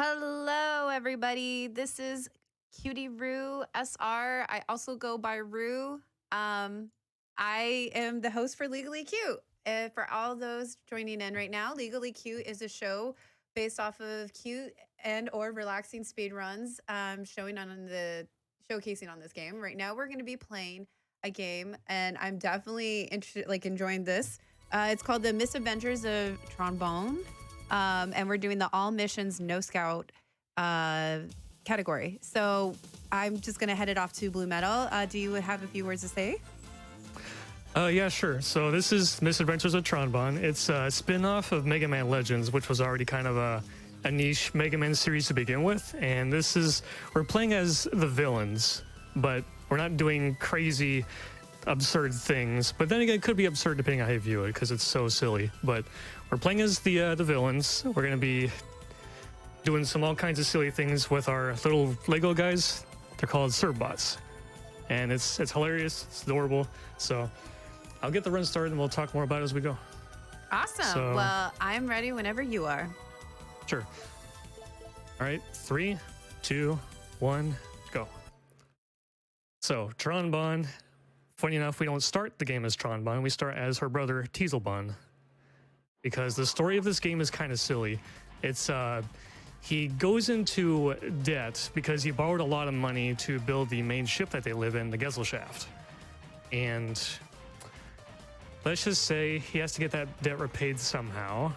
Hello, everybody. This is Cutie Rue SR. I also go by Rue. I am the host for Legally Cute. For all those joining in right now, Legally Cute is a show based off of cute and or relaxing speed runs, showcasing on this game. Right now, we're going to be playing a game, and I'm definitely enjoying this. It's called the Misadventures of Tron Bonne. And we're doing the all missions, no scout category. So I'm just going to head it off to Blue Metal. Do you have a few words to say? Yeah, sure. So this is Misadventures of Tron Bonne. It's a spin-off of Mega Man Legends, which was already kind of a niche Mega Man series to begin with. And we're playing as the villains, but we're not doing crazy, absurd things. But then again, it could be absurd depending on how you view it, because it's so silly. But we're playing as the villains. We're going to be doing all kinds of silly things with our little Lego guys. They're called Serbots. And it's hilarious. It's adorable. So I'll get the run started and we'll talk more about it as we go. Awesome. Well, I'm ready whenever you are. Sure. All right. 3, 2, 1, go. So Tron Bonne. Funny enough, we don't start the game as Tron Bonne. We start as her brother, Teasel Bonne. Because the story of this game is kind of silly. It's he goes into debt because he borrowed a lot of money to build the main ship that they live in, the Gesellschaft. And let's just say he has to get that debt repaid somehow.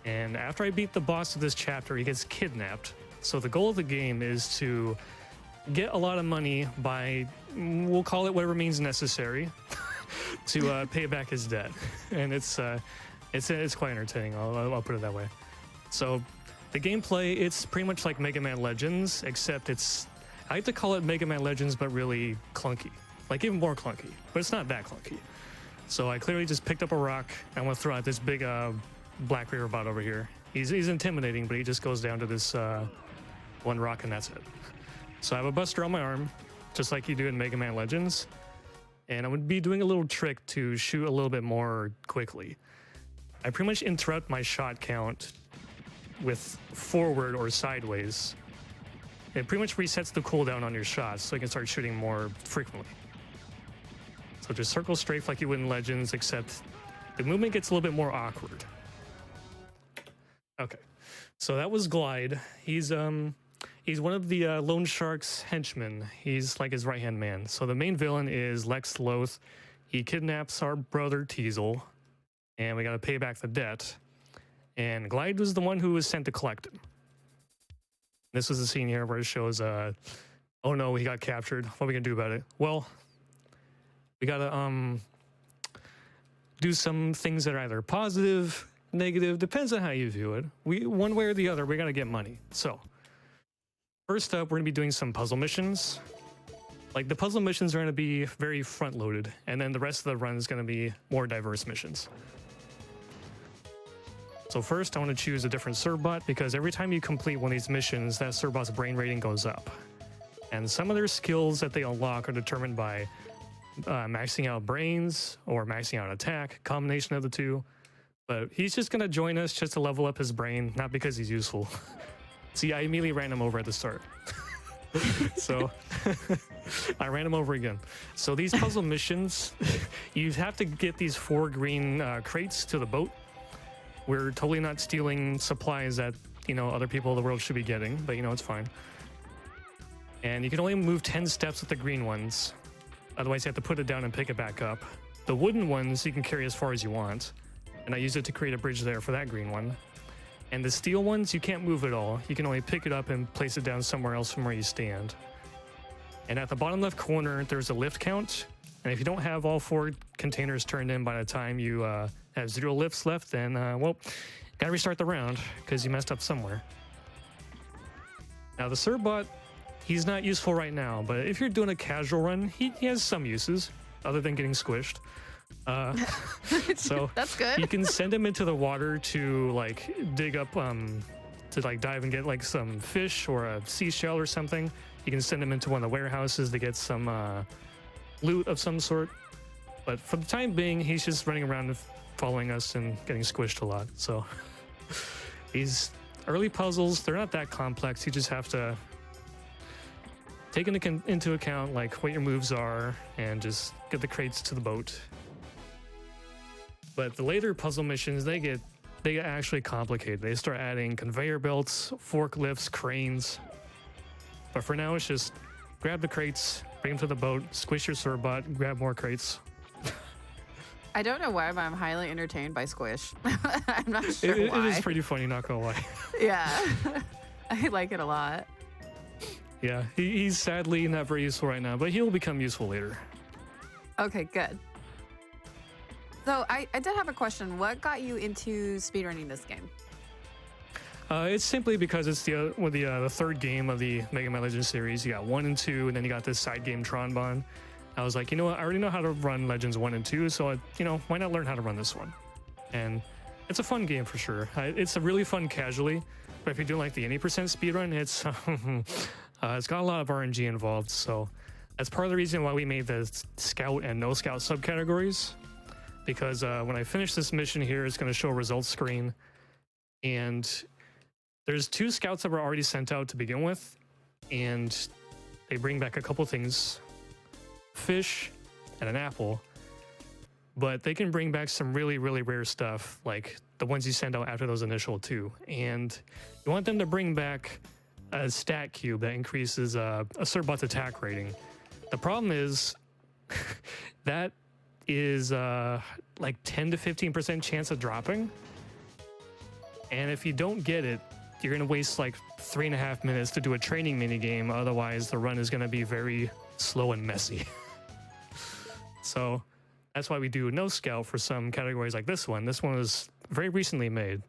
And after I beat the boss of this chapter, he gets kidnapped. So the goal of the game is to get a lot of money by, we'll call it whatever means necessary, to pay back his debt. And it's quite entertaining. I'll put it that way. So the gameplay, it's pretty much like Mega Man Legends, except I like to call it Mega Man Legends, but really clunky. Like even more clunky, but it's not that clunky. So I clearly just picked up a rock. And I'm gonna throw out this big black river bot over here. He's intimidating, but he just goes down to this one rock and that's it. So I have a buster on my arm, just like you do in Mega Man Legends. And I would be doing a little trick to shoot a little bit more quickly. I pretty much interrupt my shot count with forward or sideways. It pretty much resets the cooldown on your shots so you can start shooting more frequently. So just circle strafe like you would in Legends, except the movement gets a little bit more awkward. Okay, so that was Glide. He's one of the Lone Shark's henchmen. He's like his right-hand man. So the main villain is Lex Loth. He kidnaps our brother Teasel, and we got to pay back the debt. And Glide was the one who was sent to collect him. This was the scene here where it shows, oh no, he got captured. What are we gonna do about it? Well, we gotta do some things that are either positive, negative, depends on how you view it. One way or the other, we gotta get money. So first up, we're gonna be doing some puzzle missions. Like the puzzle missions are gonna be very front-loaded, and then the rest of the run is gonna be more diverse missions. So first, I want to choose a different Serbot because every time you complete one of these missions, that Serbot's brain rating goes up. And some of their skills that they unlock are determined by maxing out brains or maxing out attack, combination of the two. But he's just going to join us just to level up his brain, not because he's useful. See, I immediately ran him over at the start. So I ran him over again. So these puzzle missions, you have to get these 4 green crates to the boat. We're totally not stealing supplies that, other people of the world should be getting, but it's fine. And you can only move 10 steps with the green ones. Otherwise, you have to put it down and pick it back up. The wooden ones you can carry as far as you want. And I use it to create a bridge there for that green one. And the steel ones, you can't move at all. You can only pick it up and place it down somewhere else from where you stand. And at the bottom left corner, there's a lift count. And if you don't have all 4 containers turned in by the time you have 0 lifts left, then, gotta restart the round because you messed up somewhere. Now, the Serbot, he's not useful right now, but if you're doing a casual run, he has some uses other than getting squished. So that's good. You can send him into the water to dig up, to dive and get some fish or a seashell or something. You can send him into one of the warehouses to get some loot of some sort. But for the time being, he's just running around following us and getting squished a lot. So he's early puzzles, they're not that complex. You just have to take into account like what your moves are and just get the crates to the boat. But the later puzzle missions, they get actually complicated. They start adding conveyor belts, forklifts, cranes. But for now, it's just grab the crates, bring them to the boat, squish your Surbot, grab more crates. I don't know why, but I'm highly entertained by Squish. I'm not sure why. It is pretty funny, not gonna lie. Yeah, I like it a lot. Yeah, he's sadly not very useful right now, but he'll become useful later. Okay, good. So I did have a question. What got you into speedrunning this game? It's simply because it's the third game of the Mega Man Legends series. You got 1 and 2, and then you got this side game, Tron Bonne. I was like, you know what? I already know how to run Legends 1 and 2, so why not learn how to run this one? And it's a fun game for sure. It's a really fun casually, but if you're doing like the 80% speedrun, it's got a lot of RNG involved. So that's part of the reason why we made the Scout and No Scout subcategories. Because when I finish this mission here, it's going to show a results screen, and there's 2 scouts that were already sent out to begin with, and they bring back a couple things. Fish and an apple, but they can bring back some really, really rare stuff, like the ones you send out after those initial 2. And you want them to bring back a stat cube that increases a Surbot's attack rating. The problem is that is like 10 to 15% chance of dropping. And if you don't get it, you're going to waste like 3.5 minutes to do a training minigame. Otherwise, the run is going to be very slow and messy. So that's why we do No Scout for some categories like this one. This one was very recently made,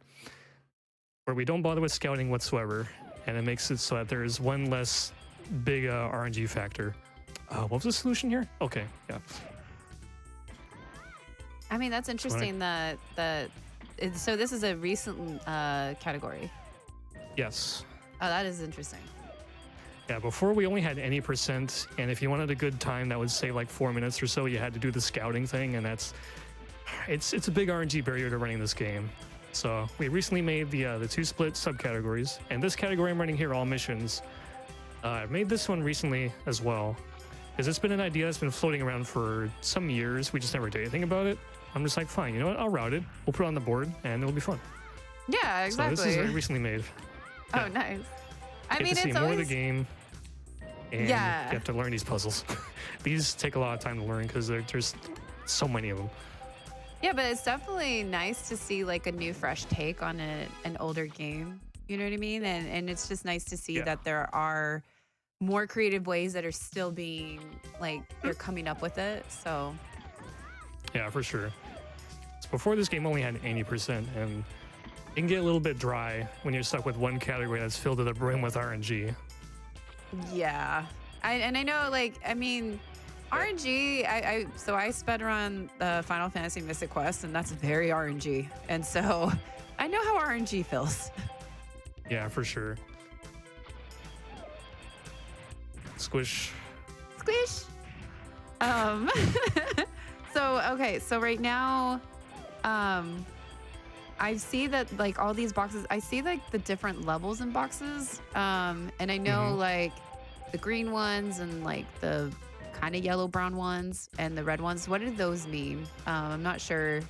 where we don't bother with scouting whatsoever, and it makes it so that there's one less big RNG factor. What was the solution here? Okay, yeah. I mean, that's interesting so this is a recent category. Yes. Oh, that is interesting. Yeah, before we only had any percent, and if you wanted a good time, that would say like 4 minutes or so. You had to do the scouting thing, and it's a big RNG barrier to running this game. So we recently made the 2 split subcategories, and this category I'm running here, all missions. I made this one recently as well, because it's been an idea that's been floating around for some years. We just never did anything about it. I'm just like, fine, you know what? I'll route it. We'll put it on the board, and it'll be fun. Yeah, exactly. So this is very recently made. Oh, nice. I mean, to see it's more always... of the game. And you have to learn these puzzles. These take a lot of time to learn because there's so many of them. Yeah, but it's definitely nice to see like a new, fresh take on an older game. You know what I mean? And it's just nice to see that there are more creative ways that are still being like they're coming up with it. So yeah, for sure. So before, this game only had 80%, and it can get a little bit dry when you're stuck with one category that's filled to the brim with RNG. Yeah, I know, like, I mean, RNG, so I sped run the Final Fantasy Mystic Quest, and that's very RNG. And so I know how RNG feels. Yeah, for sure. Squish. Squish. So right now, I see that like all these boxes, I see like the different levels in boxes. And I know like the green ones and like the kind of yellow brown ones and the red ones. What do those mean? I'm not sure.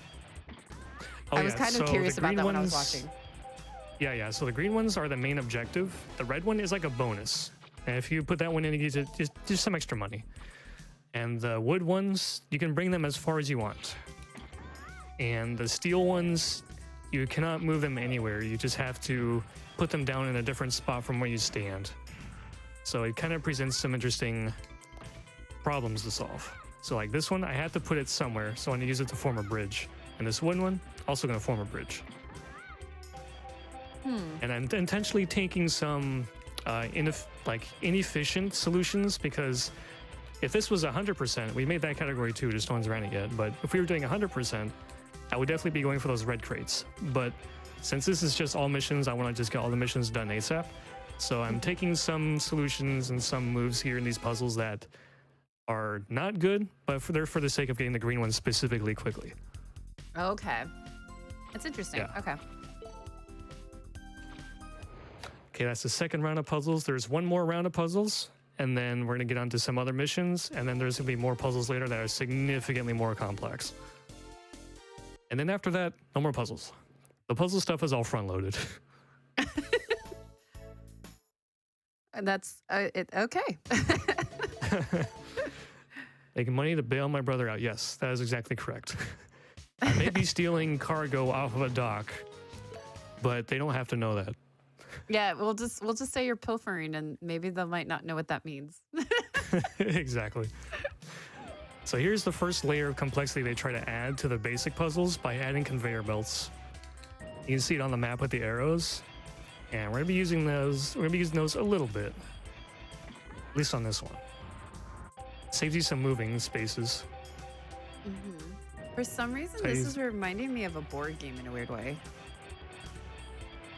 I was kind of curious about that when I was watching. Yeah. So the green ones are the main objective. The red one is like a bonus. And if you put that one in, you get just some extra money. And the wood ones, you can bring them as far as you want. And the steel ones, you cannot move them anywhere. You just have to put them down in a different spot from where you stand. So it kind of presents some interesting problems to solve. So like this one, I had to put it somewhere, so I'm gonna use it to form a bridge. And this wooden one, also gonna form a bridge. And I'm intentionally taking some inefficient solutions, because if this was 100%, we made that category too, just no one's ran it yet. But if we were doing 100%, I would definitely be going for those red crates. But since this is just all missions, I want to just get all the missions done ASAP. So I'm taking some solutions and some moves here in these puzzles that are not good, but they're for the sake of getting the green ones specifically quickly. Okay. That's interesting. Yeah. Okay. Okay, that's the second round of puzzles. There's one more round of puzzles, and then we're going to get onto some other missions, and then there's going to be more puzzles later that are significantly more complex. And then after that, no more puzzles. The puzzle stuff is all front-loaded. And that's it. Okay. Making money to bail my brother out. Yes, that is exactly correct. I may be stealing cargo off of a dock, but they don't have to know that. Yeah, we'll just say you're pilfering, and maybe they might not know what that means. Exactly. So here's the first layer of complexity they try to add to the basic puzzles by adding conveyor belts. You can see it on the map with the arrows, and we're gonna be using those. We're gonna be using those a little bit, at least on this one. Saves you some moving spaces. For some reason, this is reminding me of a board game in a weird way.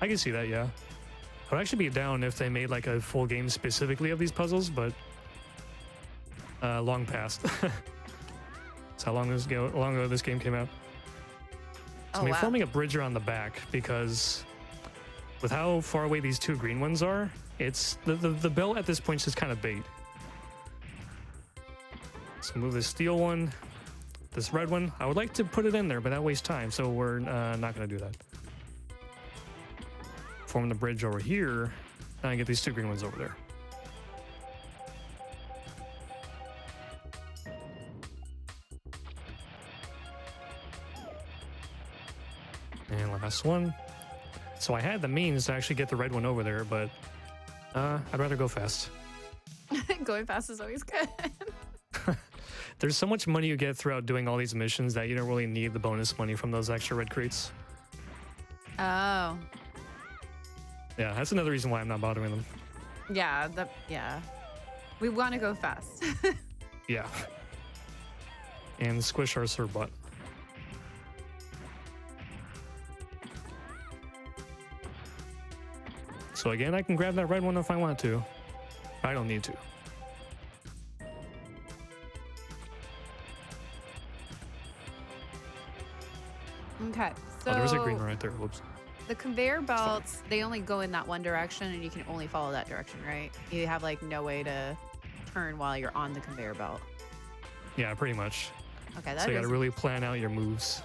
I can see that, yeah. I would actually be down if they made like a full game specifically of these puzzles, but long past. That's how long ago this game came out. So I'm forming a bridge around the back because with how far away these two green ones are, it's the belt at this point is just kind of bait. So move this steel one, this red one. I would like to put it in there, but that wastes time, so we're not going to do that. Form the bridge over here, and I get these two green ones over there. And last one. So I had the means to actually get the red one over there, but I'd rather go fast. Going fast is always good. There's so much money you get throughout doing all these missions that you don't really need the bonus money from those extra red crates. Oh. Yeah, that's another reason why I'm not bothering them. Yeah, yeah. We want to go fast. Yeah. And squish our serve butt. So again, I can grab that red one if I want to. I don't need to. Okay, so there's a green one right there. Whoops. The conveyor belts, they only go in that one direction, and you can only follow that direction, right? You have like no way to turn while you're on the conveyor belt. Yeah, pretty much. Okay, so you got to really plan out your moves.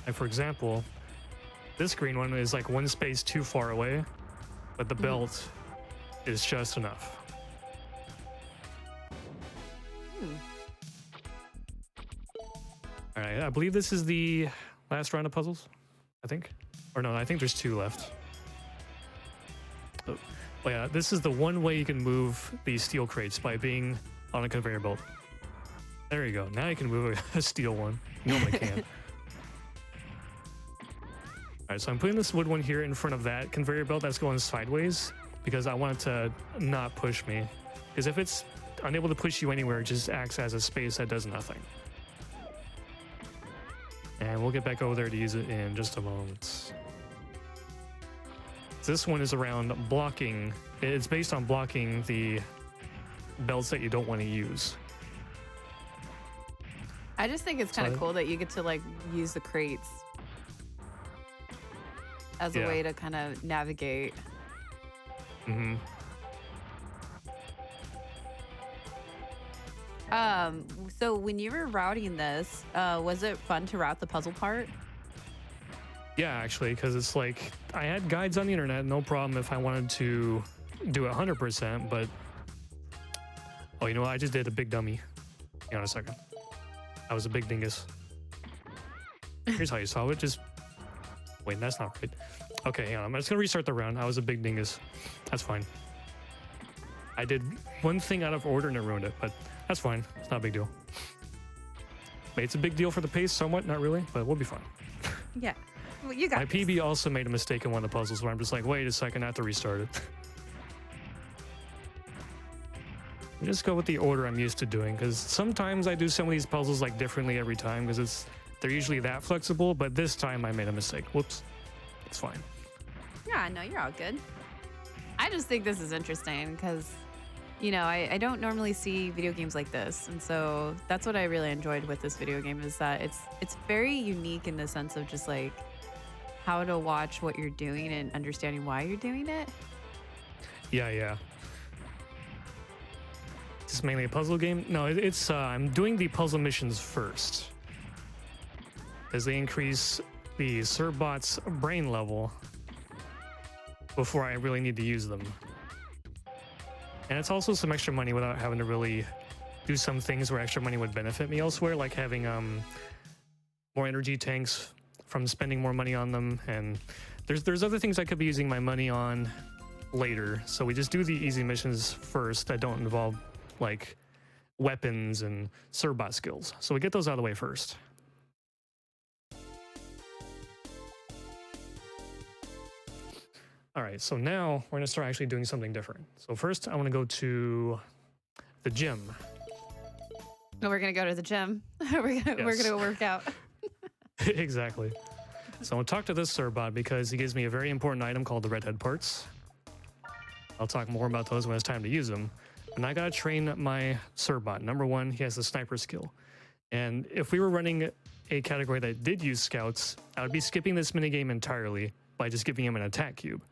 Like for example, this green one is like one space too far away, but the belt is just enough. All right, I believe this is the last round of puzzles, I think. Or no, I think there's two left. Oh, yeah, this is the one way you can move these steel crates, by being on a conveyor belt. There you go. Now you can move a steel one. You normally can't. All right, so I'm putting this wood one here in front of that conveyor belt that's going sideways because I want it to not push me. Because if it's unable to push you anywhere, it just acts as a space that does nothing. And we'll get back over there to use it in just a moment. This one is around blocking. It's based on blocking the belts that you don't want to use. I just think it's kind of cool that you get to like use the crates as a way to kind of navigate. So when you were routing this, was it fun to route the puzzle part? Yeah, actually, because it's like I had guides on the internet, no problem if I wanted to do it 100%, but oh, you know what? I just did a big dummy. Hang on a second. I was a big dingus. Here's how you solve it. Just wait, that's not right. Okay, hang on. I'm just gonna restart the round. I was a big dingus. That's fine. I did one thing out of order and it ruined it, but that's fine. It's not a big deal. It's a big deal for the pace, somewhat, not really, but we'll be fine. Yeah, well, you got My this. PB also made a mistake in one of the puzzles where I'm just like, wait a second, I have to restart it. Just go with the order I'm used to doing, because sometimes I do some of these puzzles like differently every time, because they're usually that flexible, but this time I made a mistake. Whoops. It's fine. Yeah, no, you're all good. I just think this is interesting because, you know, I don't normally see video games like this. And so that's what I really enjoyed with this video game is that it's very unique in the sense of just like, how to watch what you're doing and understanding why you're doing it. Yeah. Is this mainly a puzzle game? No, it's I'm doing the puzzle missions first, as they increase the Sirbot's brain level before I really need to use them. And it's also some extra money without having to really do some things where extra money would benefit me elsewhere, like having more energy tanks from spending more money on them. And there's other things I could be using my money on later. So we just do the easy missions first that don't involve like weapons and Sirbot skills. So we get those out of the way first. All right, so now we're gonna start actually doing something different. So first I wanna go to the gym. No, we're gonna go to the gym. We're gonna go work out. Exactly. So I'm gonna talk to this Sirbot because he gives me a very important item called the redhead parts. I'll talk more about those when it's time to use them. And I gotta train my Sirbot. Number one, he has the sniper skill. And if we were running a category that did use scouts, I would be skipping this minigame entirely by just giving him an attack cube.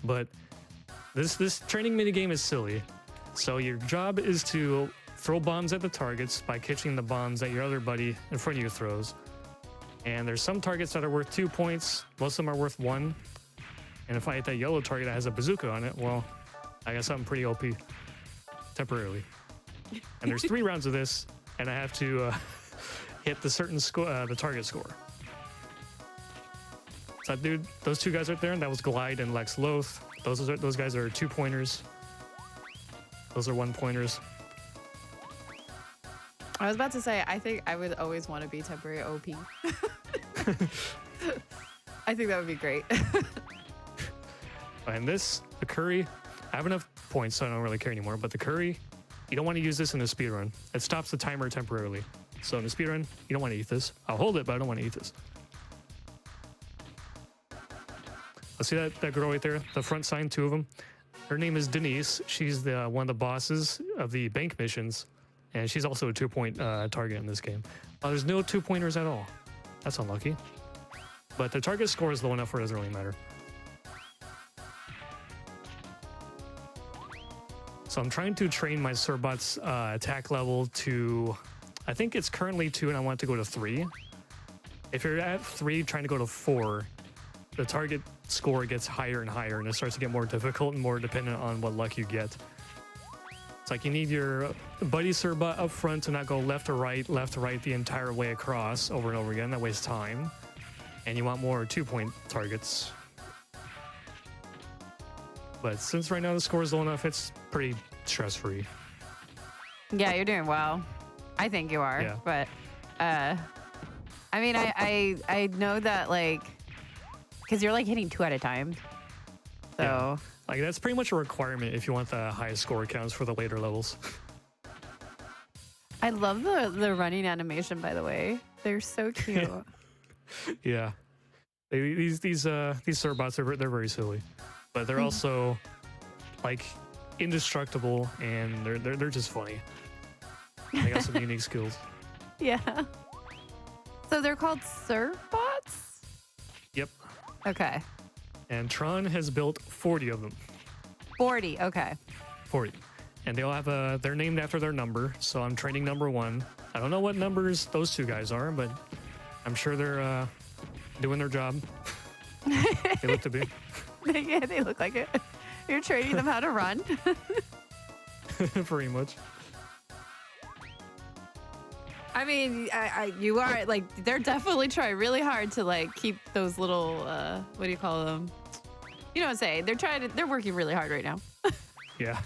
But this training minigame is silly. So your job is to throw bombs at the targets by catching the bombs that your other buddy in front of you throws. And there's some targets that are worth 2 points. Most of them are worth 1. And if I hit that yellow target that has a bazooka on it, well, I got something pretty OP temporarily. And there's 3 rounds of this, and I have to hit the certain the target score. So that dude, those 2 guys right there, that was Glide and Lex Loth. Those guys are 2-pointers. Those are 1-pointers. I was about to say, I think I would always want to be temporary OP. I think that would be great. And this, the curry, I have enough points, so I don't really care anymore. But the curry, you don't want to use this in the speedrun. It stops the timer temporarily. So in the speedrun, you don't want to eat this. I'll hold it, but I don't want to eat this. See that girl right there? The front sign, 2 of them. Her name is Denise. She's one of the bosses of the bank missions. And she's also a 2-point target in this game. There's no 2-pointers at all. That's unlucky. But the target score is low enough where it doesn't really matter. So I'm trying to train my Sirbot's attack level to, I think it's currently 2 and I want it to go to 3. If you're at 3 trying to go to 4, the target score gets higher and higher and it starts to get more difficult and more dependent on what luck you get. It's like you need your buddy Sirbot up front to not go left to right the entire way across over and over again. That wastes time. And you want more 2-point targets. But since right now the score is low enough, it's pretty stress-free. Yeah, you're doing well. I think you are. Yeah. But I mean, I know that, like, because you're like hitting 2 at a time. So yeah. Like that's pretty much a requirement if you want the highest score counts for the later levels. I love the running animation, by the way. They're so cute. Yeah. These Sirbots they're very silly. But they're also like indestructible and they're just funny. They got some unique skills. Yeah. So they're called Sirbots? Yep. Okay. And Tron has built 40 of them. 40, okay. 40. And they all have they're named after their number. So I'm training number 1. I don't know what numbers those 2 guys are, but I'm sure they're doing their job. They look to be. Yeah, they look like it. You're training them how to run. Pretty much. I mean, you are like, they're definitely trying really hard to like keep those little, what do you call them? You know what I'm saying? They're working really hard right now. Yeah.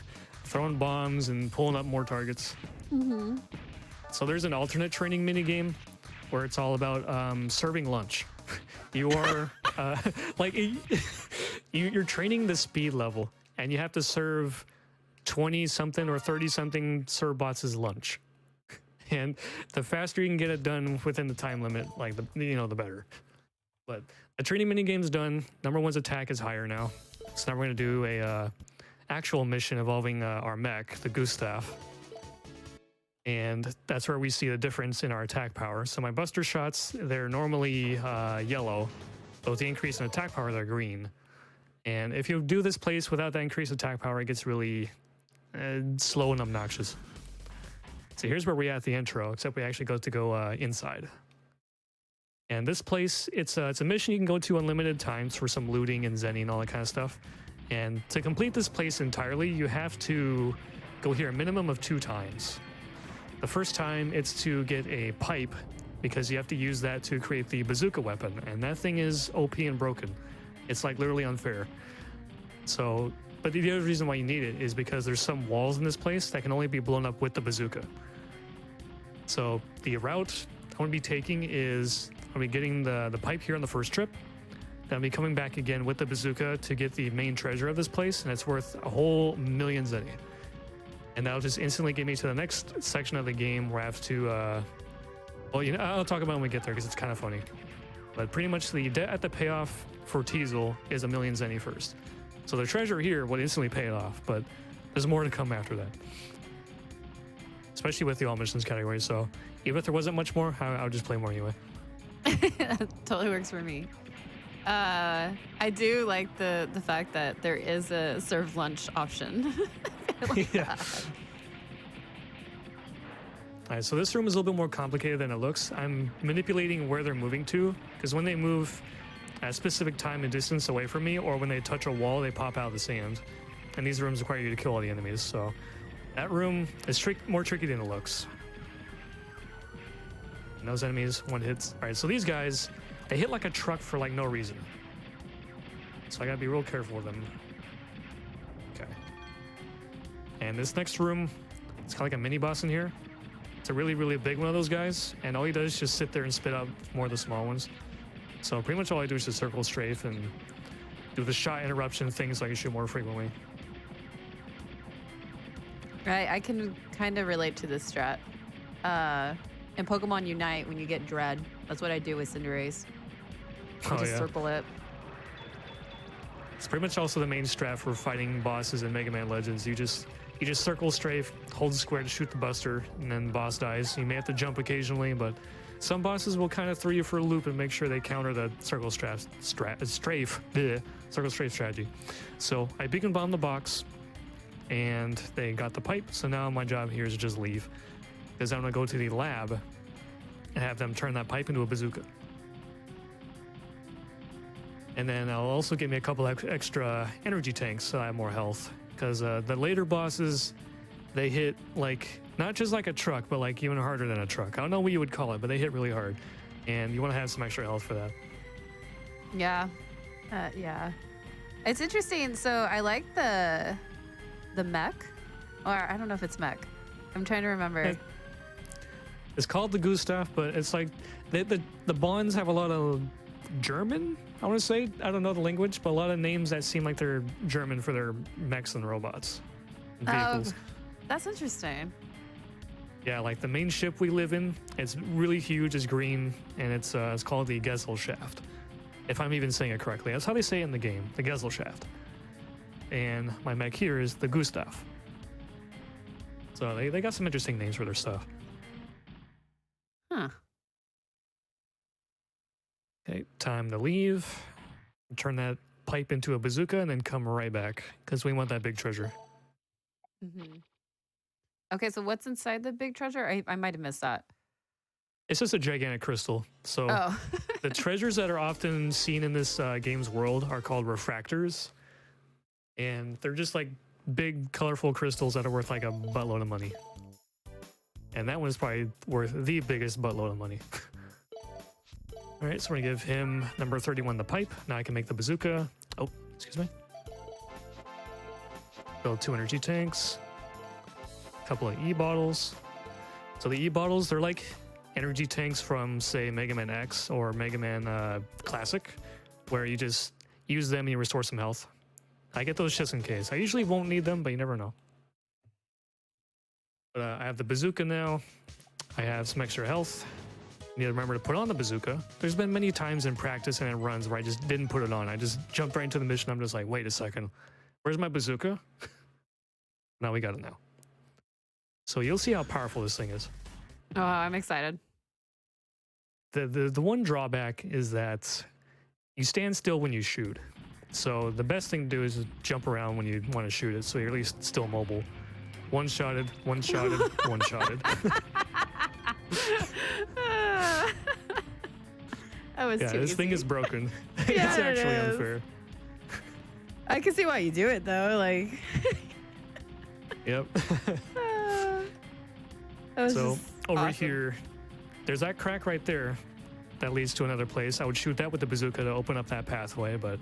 Throwing bombs and pulling up more targets. Mm-hmm. So there's an alternate training minigame where it's all about serving lunch. You are like you're training the speed level and you have to serve 20 something or 30 something Sirbots' lunch. And the faster you can get it done within the time limit, like the better. But the training minigame's done. Number 1's attack is higher now. So now we're gonna do a actual mission involving our mech, the Gustav. And that's where we see the difference in our attack power. So my buster shots, they're normally yellow. So with the increase in attack power, they're green. And if you do this place without that increased attack power, it gets really slow and obnoxious. So here's where we're at the intro, except we actually go inside. And this place, it's a mission you can go to unlimited times for some looting and zenning and all that kind of stuff. And to complete this place entirely, you have to go here a minimum of 2 times. The first time, it's to get a pipe, because you have to use that to create the bazooka weapon. And that thing is OP and broken. It's like literally unfair. So, but the other reason why you need it is because there's some walls in this place that can only be blown up with the bazooka. So the route I'm going to be taking is I'll be getting the pipe here on the first trip. Then I'll be coming back again with the bazooka to get the main treasure of this place, and it's worth a whole million zenny. And that'll just instantly get me to the next section of the game where I have to, well, you know, I'll talk about it when we get there because it's kind of funny. But pretty much the debt at the payoff for Teasel is a million zenny first. So the treasure here would instantly pay it off, but there's more to come after that. Especially with the all missions category. So even if there wasn't much more, I would just play more anyway. Totally works for me. I do like the fact that there is a serve lunch option. Like yeah. All right, so this room is a little bit more complicated than it looks. I'm manipulating where they're moving to, because when they move at a specific time and distance away from me, or when they touch a wall, they pop out of the sand. And these rooms require you to kill all the enemies, so that room is more tricky than it looks. And those enemies, 1 hits. All right, so these guys, they hit like a truck for like no reason. So I gotta be real careful with them. Okay. And this next room, it's kind of like a mini boss in here. It's a really, really big one of those guys, and all he does is just sit there and spit out more of the small ones. So pretty much all I do is just circle strafe and do the shot interruption thing so I can shoot more frequently. Right, I can kind of relate to this strat. In Pokemon Unite, when you get Dread, that's what I do with Cinderace. I just circle it. It's pretty much also the main strat for fighting bosses in Mega Man Legends. You just circle strafe, hold square to shoot the buster, and then the boss dies. You may have to jump occasionally, but some bosses will kind of throw you for a loop and make sure they counter the circle strafe strategy. So I beacon bomb the box, and they got the pipe. So now my job here is to just leave, because I'm gonna go to the lab and have them turn that pipe into a bazooka. And then I'll also get me a couple extra energy tanks so I have more health. Because the later bosses, they hit like, not just like a truck, but like even harder than a truck. I don't know what you would call it, but they hit really hard. And you want to have some extra health for that. Yeah. Yeah. It's interesting. So I like the mech. Or I don't know if it's mech. I'm trying to remember. It's called the Gustav, but it's like the Bonds have a lot of German, I want to say. I don't know the language, but a lot of names that seem like they're German for their mechs and robots and vehicles. That's interesting. Yeah, like the main ship we live in, it's really huge, it's green, and it's called the Gesellschaft. If I'm even saying it correctly. That's how they say it in the game, the Gesellschaft. And my mech here is the Gustav. So they got some interesting names for their stuff. Huh. Okay, time to leave. Turn that pipe into a bazooka and then come right back, because we want that big treasure. Mm-hmm. Okay, so what's inside the big treasure? I might have missed that. It's just a gigantic crystal. So the treasures that are often seen in this game's world are called refractors. And they're just like big, colorful crystals that are worth like a buttload of money. And that one is probably worth the biggest buttload of money. All right, so we're gonna give him number 31 the pipe. Now I can make the bazooka. Oh, excuse me. Build 2 energy tanks. A couple of E-bottles. So the E-bottles, they're like energy tanks from, say, Mega Man X or Mega Man Classic, where you just use them and you restore some health. I get those just in case. I usually won't need them, but you never know. But I have the bazooka now. I have some extra health. I need to remember to put on the bazooka. There's been many times in practice and in runs where I just didn't put it on. I just jumped right into the mission. I'm just like, wait a second. Where's my bazooka? Now we got it now. So you'll see how powerful this thing is. Oh, I'm excited. The one drawback is that you stand still when you shoot. So the best thing to do is jump around when you want to shoot it, so you're at least still mobile. One-shotted, one-shotted, one-shotted. That was Yeah, too this easy. thing is broken. Yeah, It's actually it is. unfair. I can see why you do it though. Like, Yep. that was So just over awesome. here, there's that crack right there that leads to another place. I would shoot that with the bazooka to open up that pathway, but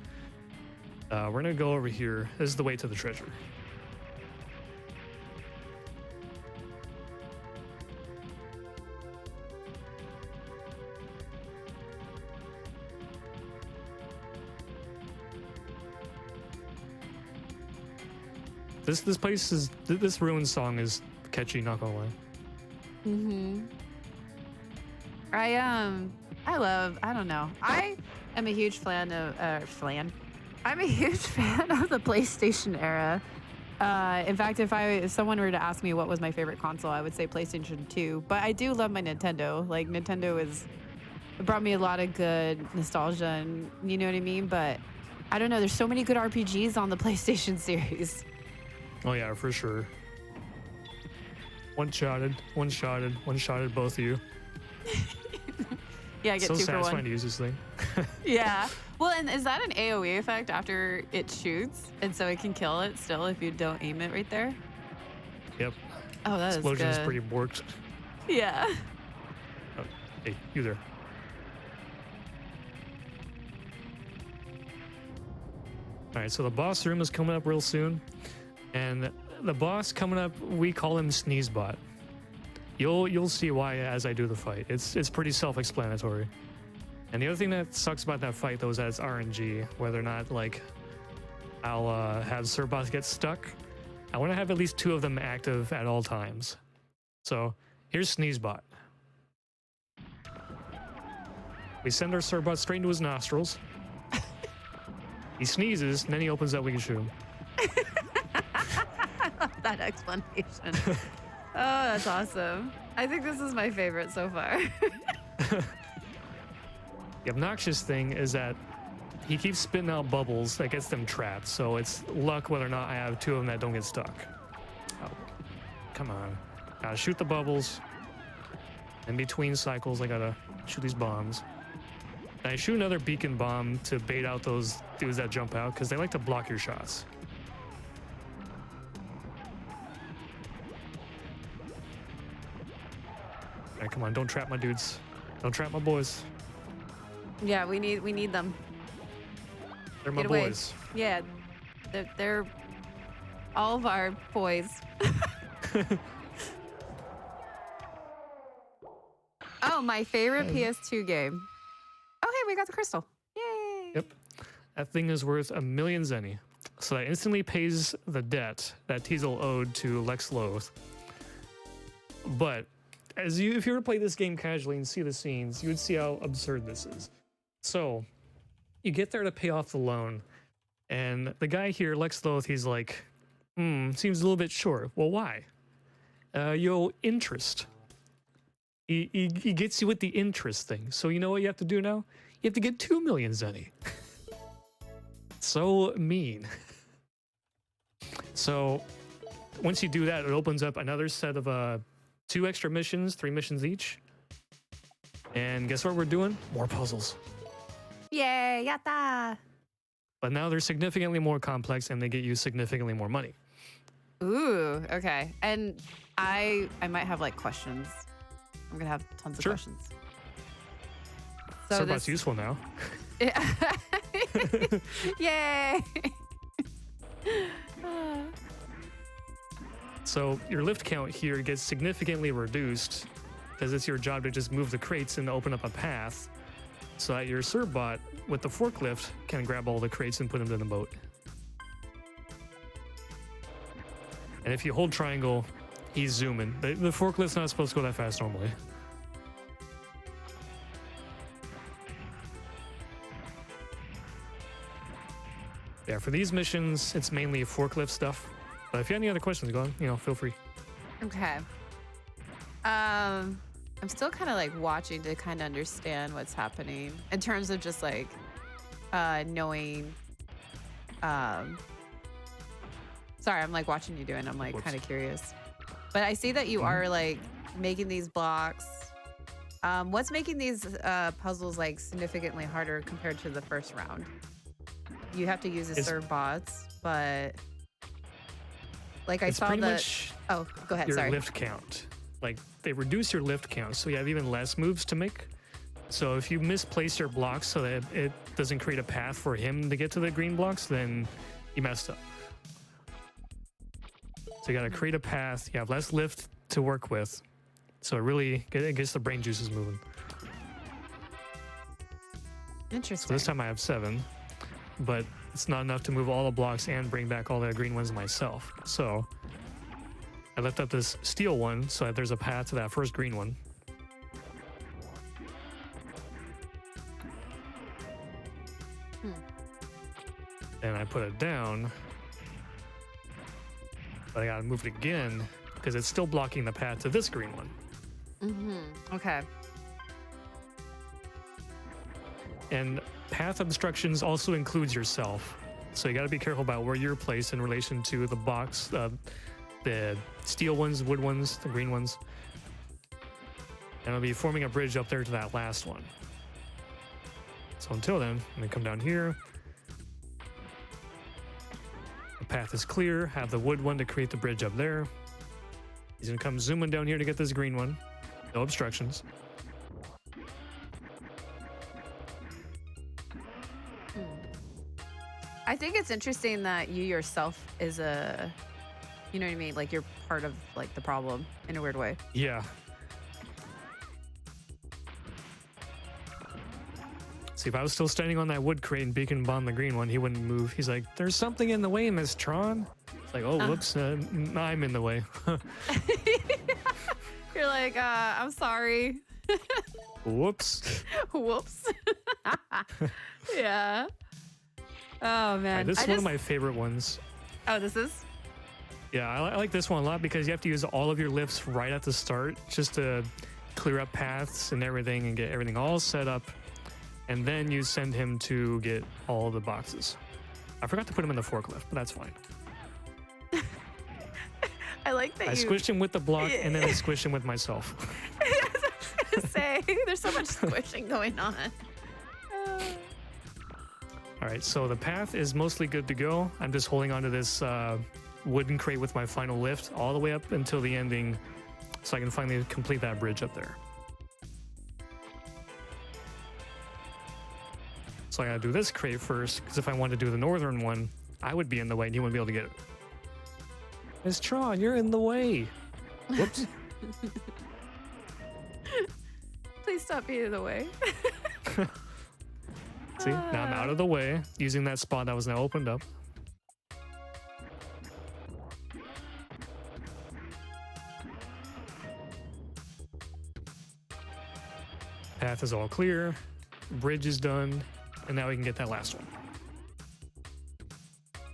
we're gonna go over here. This is the way to the treasure. This place is this ruin song is catchy, not gonna lie. Mm-hmm. I don't know. I am a huge fan of I'm a huge fan of the PlayStation era. In fact, if someone were to ask me what was my favorite console, I would say PlayStation 2. But I do love my Nintendo. Like Nintendo it brought me a lot of good nostalgia, and you know what I mean. But I don't know. There's so many good RPGs on the PlayStation series. Oh yeah, for sure. One-shotted, one-shotted, one-shotted, both of you. Yeah, I get So 2 for satisfying 1. to use this thing. Yeah. Well, and is that an AoE effect after it shoots? And so it can kill it still if you don't aim it right there? Yep. Oh, that is Explosion is good. pretty borked. Yeah. Oh, hey, you there. All right, so the boss room is coming up real soon. And the boss coming up, we call him Sneezebot. You'll see why as I do the fight. It's pretty self-explanatory. And the other thing that sucks about that fight though is that it's RNG. Whether or not like I'll have Serbots get stuck. I want to have at least 2 of them active at all times. So here's Sneezebot. We send our Cerbot straight into his nostrils. He sneezes, and then he opens up, we can shoot him. I love that explanation. Oh, that's awesome. I think this is my favorite so far. The obnoxious thing is that he keeps spitting out bubbles that gets them trapped, so it's luck whether or not I have 2 of them that don't get stuck. Oh, come on. Gotta shoot the bubbles. In between cycles, I gotta shoot these bombs. And I shoot another beacon bomb to bait out those dudes that jump out, because they like to block your shots. All right, come on, don't trap my dudes. Don't trap my boys. Yeah, we need them. They're my Get away. boys. Yeah, they're all of our boys. Oh, my favorite PS2 game. Oh, hey, we got the crystal. Yay. Yep. That thing is worth 1 million zenny. So that instantly pays the debt that Teasel owed to Lex Loth. But if you were to play this game casually and see the scenes, you would see how absurd this is. So you get there to pay off the loan, and the guy here, Lex Loth, he's like, seems a little bit short. Well, why? You owe interest. He gets you with the interest thing. So you know what you have to do now? You have to get 2 million zenny. So mean. So once you do that, it opens up another set of 2 extra missions, 3 missions each. And guess what we're doing? More puzzles. Yay, yatta. But now they're significantly more complex and they get you significantly more money. Ooh, okay. And I might have like questions. I'm gonna have tons of Sure. questions. Cerbot's useful now. Yay! So your lift count here gets significantly reduced because it's your job to just move the crates and open up a path so that your Cerbot with the forklift can grab all the crates and put them in the boat. And if you hold triangle, he's zooming. The forklift's not supposed to go that fast normally. Yeah, for these missions, it's mainly forklift stuff. But if you have any other questions, go on, feel free. Okay. I'm still kind of like watching to kind of understand what's happening in terms of just like knowing. Sorry, I'm like watching you do it. And I'm like kind of curious. But I see that you are like making these blocks. What's making these puzzles like significantly harder compared to the first round? You have to use the serve bots, but like I saw that. Oh, go ahead. Your Sorry. lift count. Like they reduce your lift count, so you have even less moves to make. So if you misplace your blocks so that it doesn't create a path for him to get to the green blocks, then you messed up. So you got to create a path. You have less lift to work with. So it gets the brain juices moving. Interesting. So this time I have 7, but it's not enough to move all the blocks and bring back all the green ones myself. So I left up this steel one so that there's a path to that first green one. And I put it down, but I gotta move it again because it's still blocking the path to this green one. Okay. And path obstructions also includes yourself. So you gotta be careful about where you're placed in relation to the box, the steel ones, wood ones, the green ones. And I'll be forming a bridge up there to that last one. So until then, I'm gonna come down here. The path is clear, have the wood one to create the bridge up there. He's gonna come zooming down here to get this green one. No obstructions. I think it's interesting that you yourself is you know what I mean? Like you're part of like the problem in a weird way. Yeah. See, if I was still standing on that wood crate and Beacon Bomb the green one, he wouldn't move. He's like, there's something in the way, Miss Tron. It's like, oh, whoops, I'm in the way. You're like, I'm sorry. Whoops. Whoops. Yeah. Oh, man. Right, this is one of my favorite ones. Oh, this is? Yeah, I like this one a lot because you have to use all of your lifts right at the start just to clear up paths and everything and get everything all set up. And then you send him to get all the boxes. I forgot to put him in the forklift, but that's fine. I like that I squished him with the block and then I squished him with myself. I was gonna say, there's so much squishing going on. All right, so the path is mostly good to go. I'm just holding onto this wooden crate with my final lift all the way up until the ending so I can finally complete that bridge up there. So I gotta do this crate first, because if I wanted to do the northern one, I would be in the way and he wouldn't be able to get it. Miss Tron, you're in the way. Whoops. Please stop being in the way. See, now I'm out of the way, using that spot that was now opened up. Path is all clear, bridge is done, and now we can get that last one.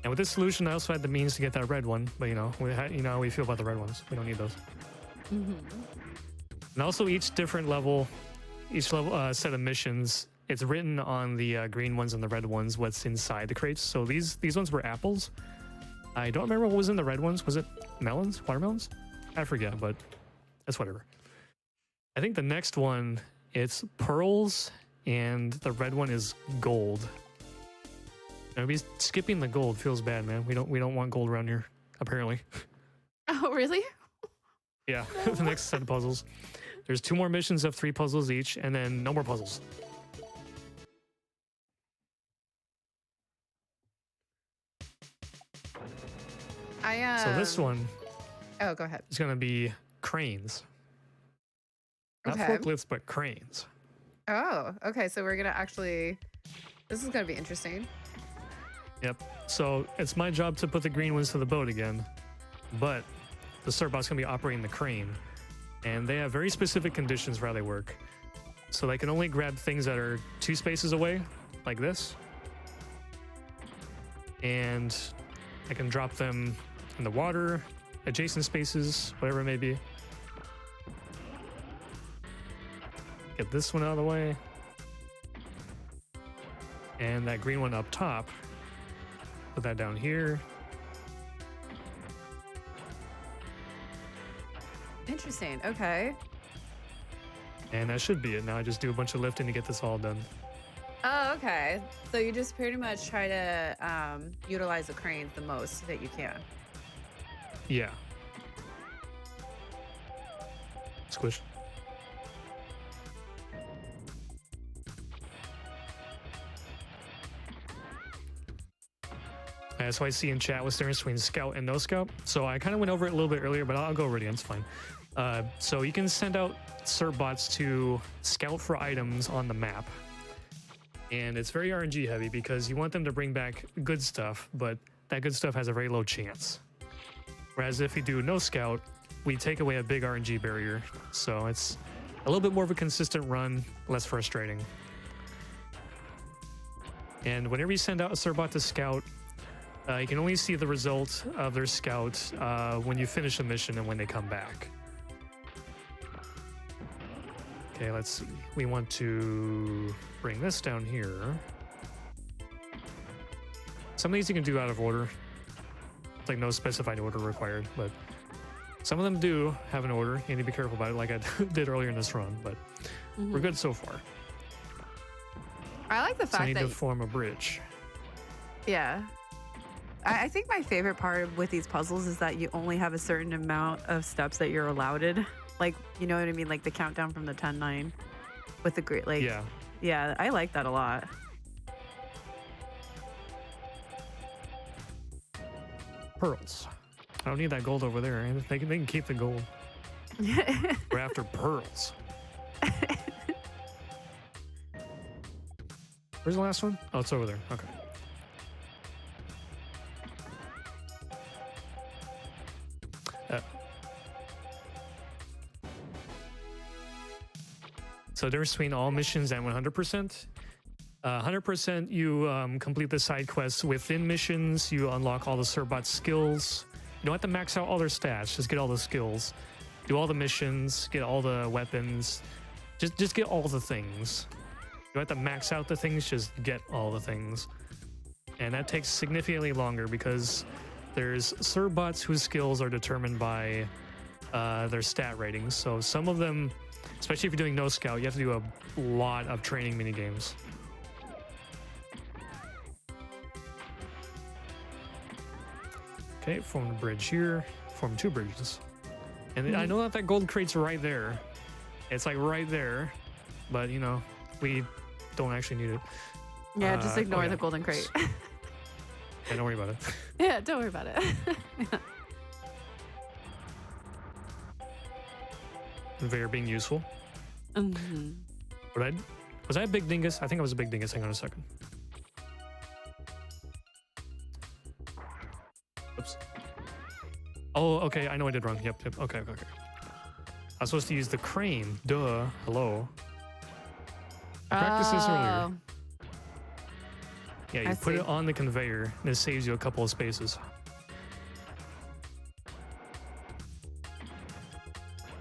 And with this solution, I also had the means to get that red one, but you know how we feel about the red ones. We don't need those. And also each level set of missions, it's written on the green ones and the red ones what's inside the crates. So these ones were apples. I don't remember what was in the red ones. Was it melons? Watermelons? I forget, but that's whatever. I think the next one, it's pearls, and the red one is gold. Maybe skipping the gold feels bad, man. We don't want gold around here, apparently. Oh, really? Yeah, the next set of puzzles. There's 2 more missions of 3 puzzles each, and then no more puzzles. So this one... Oh, go ahead. It's going to be cranes. Not Okay. forklifts, but cranes. Oh, okay. So we're going to actually... This is going to be interesting. Yep. So it's my job to put the green ones to the boat again, but the Cerbot's going to be operating the crane, and they have very specific conditions for how they work. So they can only grab things that are 2 spaces away, like this, and I can drop them in the water, adjacent spaces, whatever it may be. Get this one out of the way. And that green one up top, put that down here. Interesting. Okay. And that should be it. Now I just do a bunch of lifting to get this all done. Oh, okay. So you just pretty much try to utilize the cranes the most that you can. Yeah. Squish. So I see in chat what's the difference between scout and no scout. So I kind of went over it a little bit earlier, but I'll go over it again. It's fine. So you can send out Serbots to scout for items on the map. And it's very RNG heavy because you want them to bring back good stuff, but that good stuff has a very low chance. Whereas if you do no scout, we take away a big RNG barrier. So it's a little bit more of a consistent run, less frustrating. And whenever you send out a Serbot to scout, you can only see the result of their scout when you finish a mission and when they come back. Okay, let's see. We want to bring this down here. Some of these you can do out of order. It's like no specified order required, but some of them do have an order. You need to be careful about it like I did earlier in this run, but we're good so far. I like the fact I need that to form a bridge. Yeah. I think my favorite part with these puzzles is that you only have a certain amount of steps that you're allotted. Like, you know what I mean? Like the countdown from the 10-9 with the great, like, yeah, I like that a lot. Pearls. I don't need that gold over there. They can keep the gold. We're after pearls. Where's the last one? Oh, it's over there. Okay. So difference between all missions and 100%. 100% you complete the side quests within missions. You unlock all the Serbot skills. You don't have to max out all their stats. Just get all the skills. Do all the missions. Get all the weapons. Just get all the things. You don't have to max out the things. Just get all the things. And that takes significantly longer because there's Serbots whose skills are determined by their stat ratings. So some of them, especially if you're doing no scout, you have to do a lot of training mini games. Okay, form a bridge here. Form 2 bridges. And I know that gold crate's right there. It's like right there, but you know, we don't actually need it. Yeah, just ignore the golden crate. Yeah, don't worry about it. Yeah, don't worry about it. Conveyor being useful. Was I a big dingus? I think I was a big dingus. Hang on a second. Oops. Oh, okay. I know I did wrong. Yep. Okay. I was supposed to use the crane. Duh. Hello. I practiced this earlier. Yeah, you put it on the conveyor, and it saves you a couple of spaces.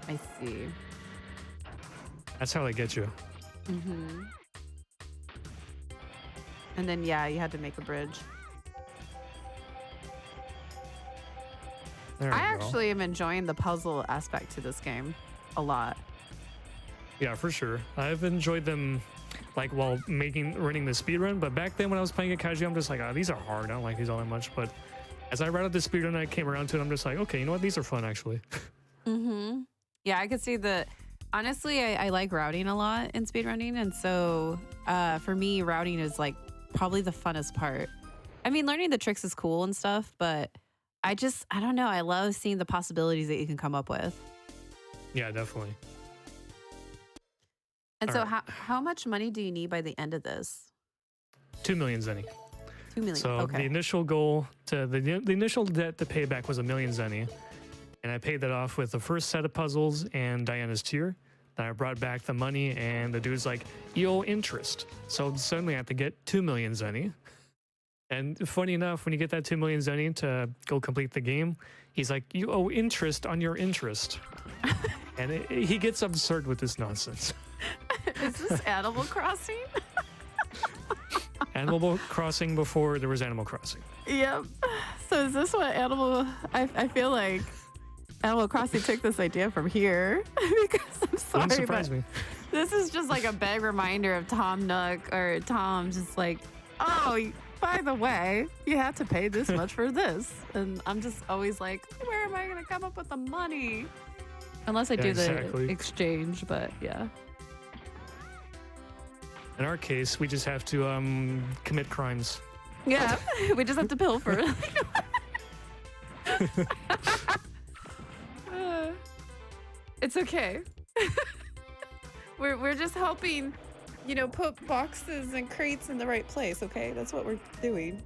I see. That's how they get you. And then, yeah, you had to make a bridge. I actually am enjoying the puzzle aspect to this game a lot. Yeah, for sure. I've enjoyed them like while running the speedrun, but back then when I was playing it casually, I'm just like, these are hard. I don't like these all that much. But as I read out the speedrun and I came around to it, I'm just like, okay, you know what? These are fun actually. Yeah, I could see that. Honestly, I like routing a lot in speedrunning. And so for me, routing is like probably the funnest part. I mean, learning the tricks is cool and stuff, but I don't know. I love seeing the possibilities that you can come up with. Yeah, definitely. And so how much money do you need by the end of this? 2 million zenny. 2 million. So okay. the initial goal the initial debt to pay back was 1 million zenny. And I paid that off with the first set of puzzles and Diana's tier. Then I brought back the money and the dude's like, you owe interest. So suddenly I have to get 2 million zenny. And funny enough, when you get that 2 million zenny to go complete the game, he's like, you owe interest on your interest. And he gets absurd with this nonsense. Is this Animal Crossing? Animal Crossing before there was Animal Crossing. Yep. So is this what I feel like Animal Crossing took this idea from here because I'm sorry, Wouldn't surprise me. this is just like a big reminder of Tom Nook or Tom just like, oh, by the way, you have to pay this much for this. And I'm just always like, where am I going to come up with the money? Unless I do the exchange, but yeah. In our case, we just have to commit crimes. Yeah, we just have to pilfer. It's okay. We're just helping, put boxes and crates in the right place, okay? That's what we're doing.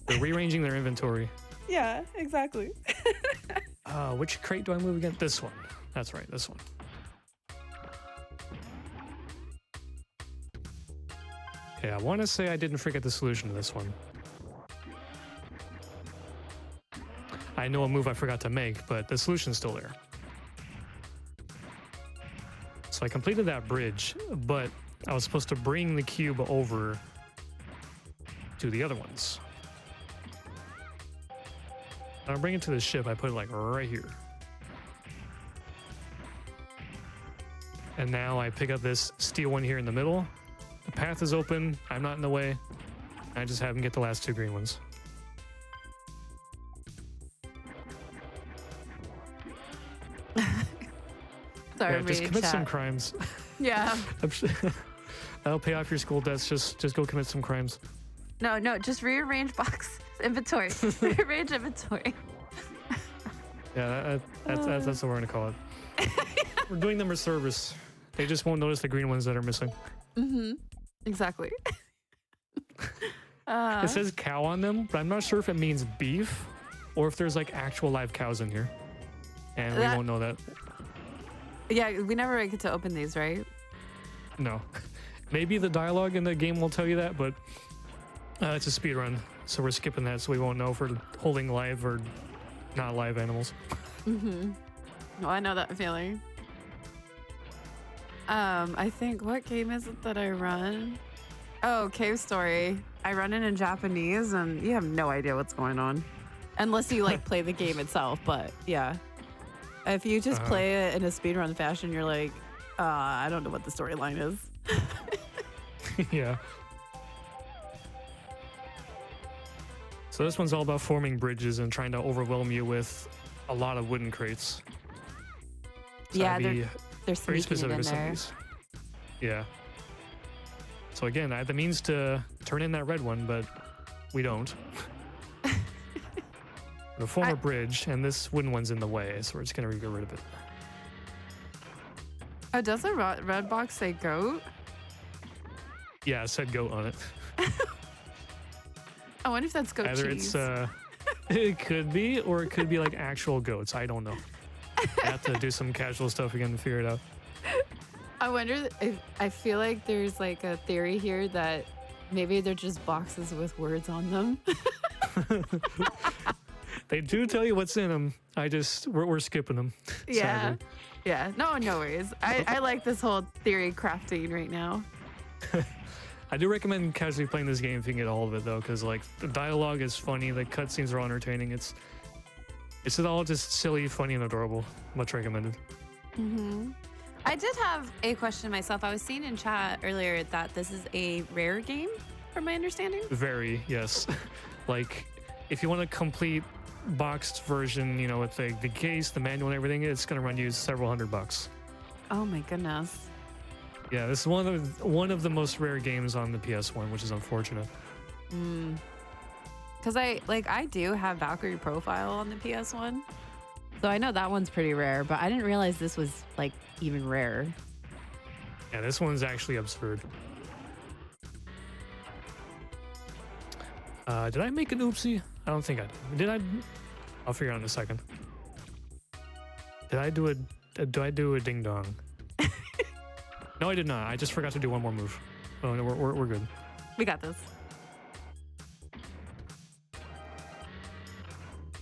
They're rearranging their inventory. Yeah, exactly. Which crate do I move again? This one. That's right, this one. Okay, I want to say I didn't forget the solution to this one. I know a move I forgot to make, but the solution's still there. So I completed that bridge, but I was supposed to bring the cube over to the other ones. When I bring it to the ship, I put it like right here. And now I pick up this steel one here in the middle. The path is open. I'm not in the way. I just have him get the last two green ones. Sorry, yeah, just commit some crimes. Yeah. That'll pay off your school debts. Just go commit some crimes. No, just rearrange box inventory. Rearrange inventory. Yeah, that's what we're gonna call it. We're doing them a service. They just won't notice the green ones that are missing. Mm-hmm. Exactly. It says cow on them, but I'm not sure if it means beef or if there's like actual live cows in here. And we won't know that. Yeah, we never get to open these, right? No. Maybe the dialogue in the game will tell you that, but it's a speed run, so we're skipping that, so we won't know if we're holding live or not live animals. Mm-hmm. Well, I know that feeling. I think, what game is it that I run? Oh, Cave Story. I run it in Japanese, and you have no idea what's going on. Unless you, like, play the game itself, but, yeah. If you just play it in a speedrun fashion, you're like, I don't know what the storyline is. Yeah. So this one's all about forming bridges and trying to overwhelm you with a lot of wooden crates. So yeah, they're very sneaking specific it in there. Yeah. So again, I had the means to turn in that red one, but we don't. The form a bridge, and this wooden one's in the way, so we're just gonna get rid of it. Oh, does the red box say goat? Yeah, it said goat on it. I wonder if that's goat Either cheese. It could be, or it could be like actual goats. I don't know. I have to do some casual stuff again to figure it out. I wonder if I feel like there's like a theory here that maybe they're just boxes with words on them. They do tell you what's in them. We're skipping them. Yeah. Sadly. Yeah. No worries. I like this whole theory crafting right now. I do recommend casually playing this game if you can get a hold of it though, because like the dialogue is funny, the cutscenes are all entertaining. It's all just silly, funny, and adorable. Much recommended. Mm-hmm. I did have a question myself. I was seeing in chat earlier that this is a rare game, from my understanding. Very, yes. Like, if you want a complete boxed version, with the case, the manual, and everything, it's gonna run you several $100. Oh my goodness. Yeah, this is one of the most rare games on the PS1, which is unfortunate. Because I do have Valkyrie Profile on the PS1, so I know that one's pretty rare. But I didn't realize this was like even rarer. Yeah, this one's actually absurd. Did I make an oopsie? I don't think I did. Did I? I'll figure it out in a second. Did I do a ding dong? No, I did not. I just forgot to do one more move. Oh no, we're good. We got this.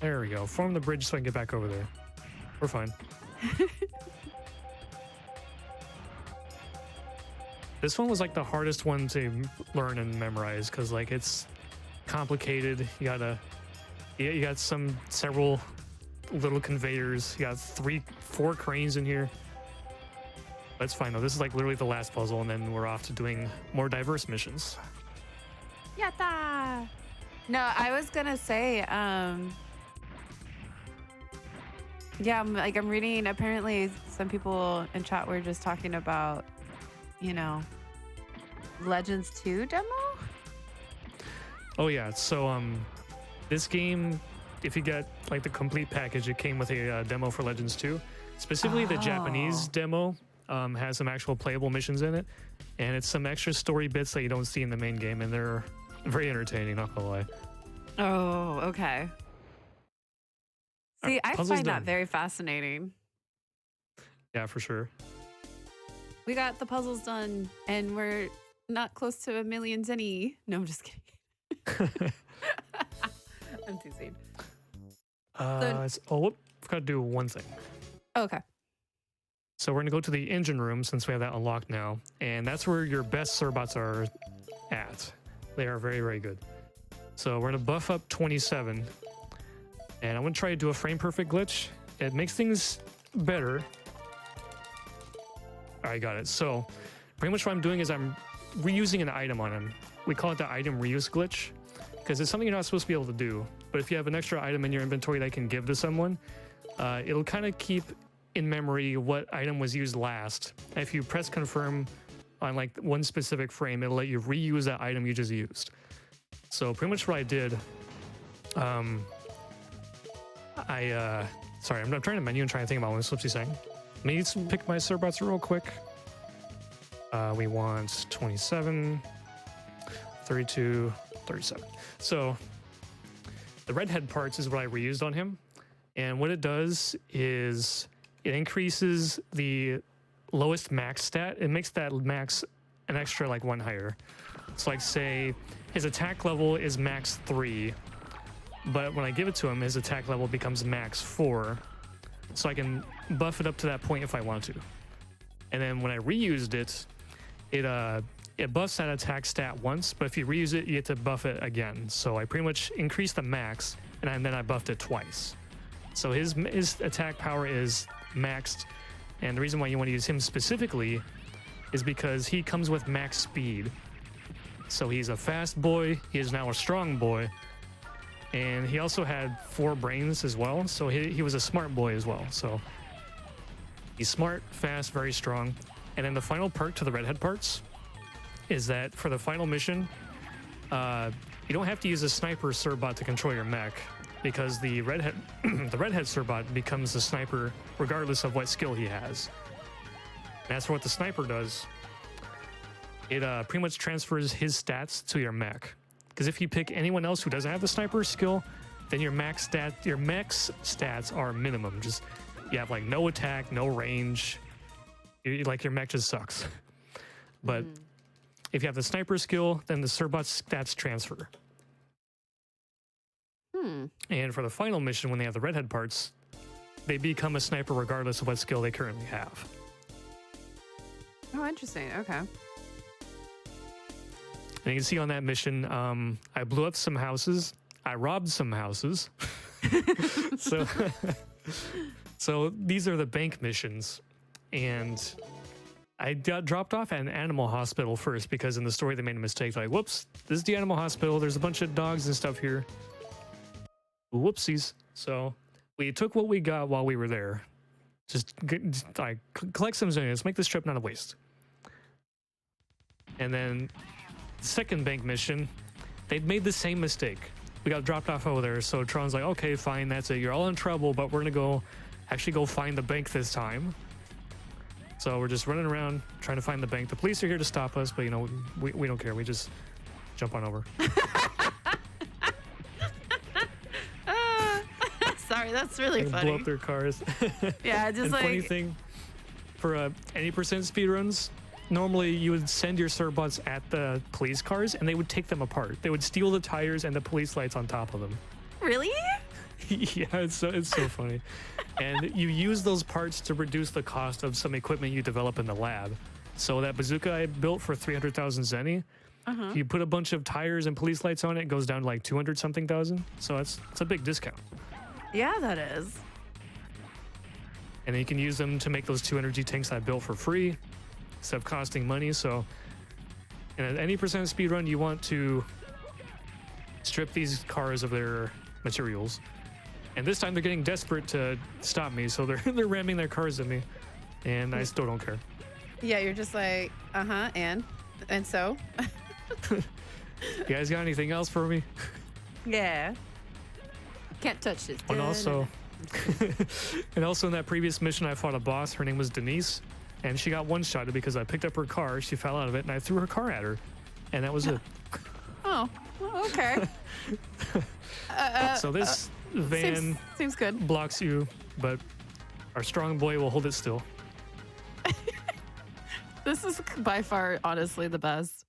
There we go. Form the bridge so I can get back over there. We're fine. This one was like the hardest one to learn and memorize because like it's complicated. You got several little conveyors. You got 4 cranes in here. That's fine though. This is like literally the last puzzle, and then we're off to doing more diverse missions. Yatta! No, I was gonna say, yeah, I'm reading. Apparently, some people in chat were just talking about, you know, Legends 2 demo. Oh yeah, so this game, if you get like the complete package, it came with a demo for Legends 2. Specifically, the Japanese demo has some actual playable missions in it, and it's some extra story bits that you don't see in the main game, and they're very entertaining, not gonna lie. Oh, okay. See, I puzzle's find done. that very fascinating. Yeah, for sure. We got the puzzles done, and we're not close to 1 million zenny. No, I'm just kidding. I'm teasing. Forgot to do one thing. Okay. So we're gonna go to the engine room since we have that unlocked now, and that's where your best Serbots are at. They are very, very good. So we're gonna buff up 27, and I'm gonna try to do a frame perfect glitch. It makes things better. I got it. So pretty much what I'm doing is I'm reusing an item on him. We call it the item reuse glitch because it's something you're not supposed to be able to do. But if you have an extra item in your inventory that you can give to someone, it'll kind of keep in memory what item was used last. And if you press confirm on like one specific frame, it'll let you reuse that item you just used. So pretty much what I did, sorry, I'm trying to menu and trying to think about what Slipsy's saying. Let me pick my Serbots real quick. We want 27, 32, 37. So the redhead parts is what I reused on him. And what it does is it increases the lowest max stat. It makes that max an extra like 1 higher. So like say his attack level is max 3, but when I give it to him, his attack level becomes max 4. So I can buff it up to that point if I want to. And then when I reused it, it buffs that attack stat once, but if you reuse it, you get to buff it again. So I pretty much increased the max, and then I buffed it twice. So his attack power is maxed, and the reason why you want to use him specifically is because he comes with max speed. So he's a fast boy, he is now a strong boy, and he also had 4 brains as well, so he was a smart boy as well. So he's smart, fast, very strong. And then the final perk to the redhead parts is that for the final mission, you don't have to use a sniper Serbot to control your mech, because the redhead Serbot becomes the sniper regardless of what skill he has. And as for what the sniper does, it pretty much transfers his stats to your mech. Because if you pick anyone else who doesn't have the sniper skill, then your mech's stats are minimum. Just you have like no attack, no range. Like your mech just sucks. But if you have the sniper skill, then the Serbot's stats transfer. And for the final mission, when they have the redhead parts, they become a sniper regardless of what skill they currently have. Oh, interesting. Okay. And you can see on that mission, I blew up some houses. I robbed some houses. So these are the bank missions. And I got dropped off at an animal hospital first because in the story they made a mistake. They're like, whoops, this is the animal hospital. There's a bunch of dogs and stuff here. Whoopsies. So we took what we got while we were there. Just collect some zennies. Make this trip not a waste. And then second bank mission, they'd made the same mistake. We got dropped off over there. So Tron's like, okay, fine, that's it. You're all in trouble, but we're going to go find the bank this time. So we're just running around trying to find the bank. The police are here to stop us, but, you know, we don't care. We just jump on over. Sorry, that's really funny. Blow up their cars. Yeah, just and like... funny thing, for any percent speedruns, normally you would send your Serbots at the police cars, and they would take them apart. They would steal the tires and the police lights on top of them. Really? Yeah, it's so funny. And you use those parts to reduce the cost of some equipment you develop in the lab. So that bazooka I built for 300,000 zenny, if you put a bunch of tires and police lights on it, it goes down to like 200 something thousand. So it's a big discount. Yeah, that is. And then you can use them to make those 2 energy tanks I built for free instead of costing money. So in any percent speed run, you want to strip these cars of their materials. And this time they're getting desperate to stop me, so they're ramming their cars at me, and I still don't care. Yeah, you're just like, and so? You guys got anything else for me? Yeah. Can't touch this. And also, and also in that previous mission, I fought a boss. Her name was Denise, and she got one-shotted because I picked up her car. She fell out of it, and I threw her car at her, and that was it. Oh, well, okay. So this van seems good. blocks you, but our strong boy will hold it still. This is by far, honestly, the best.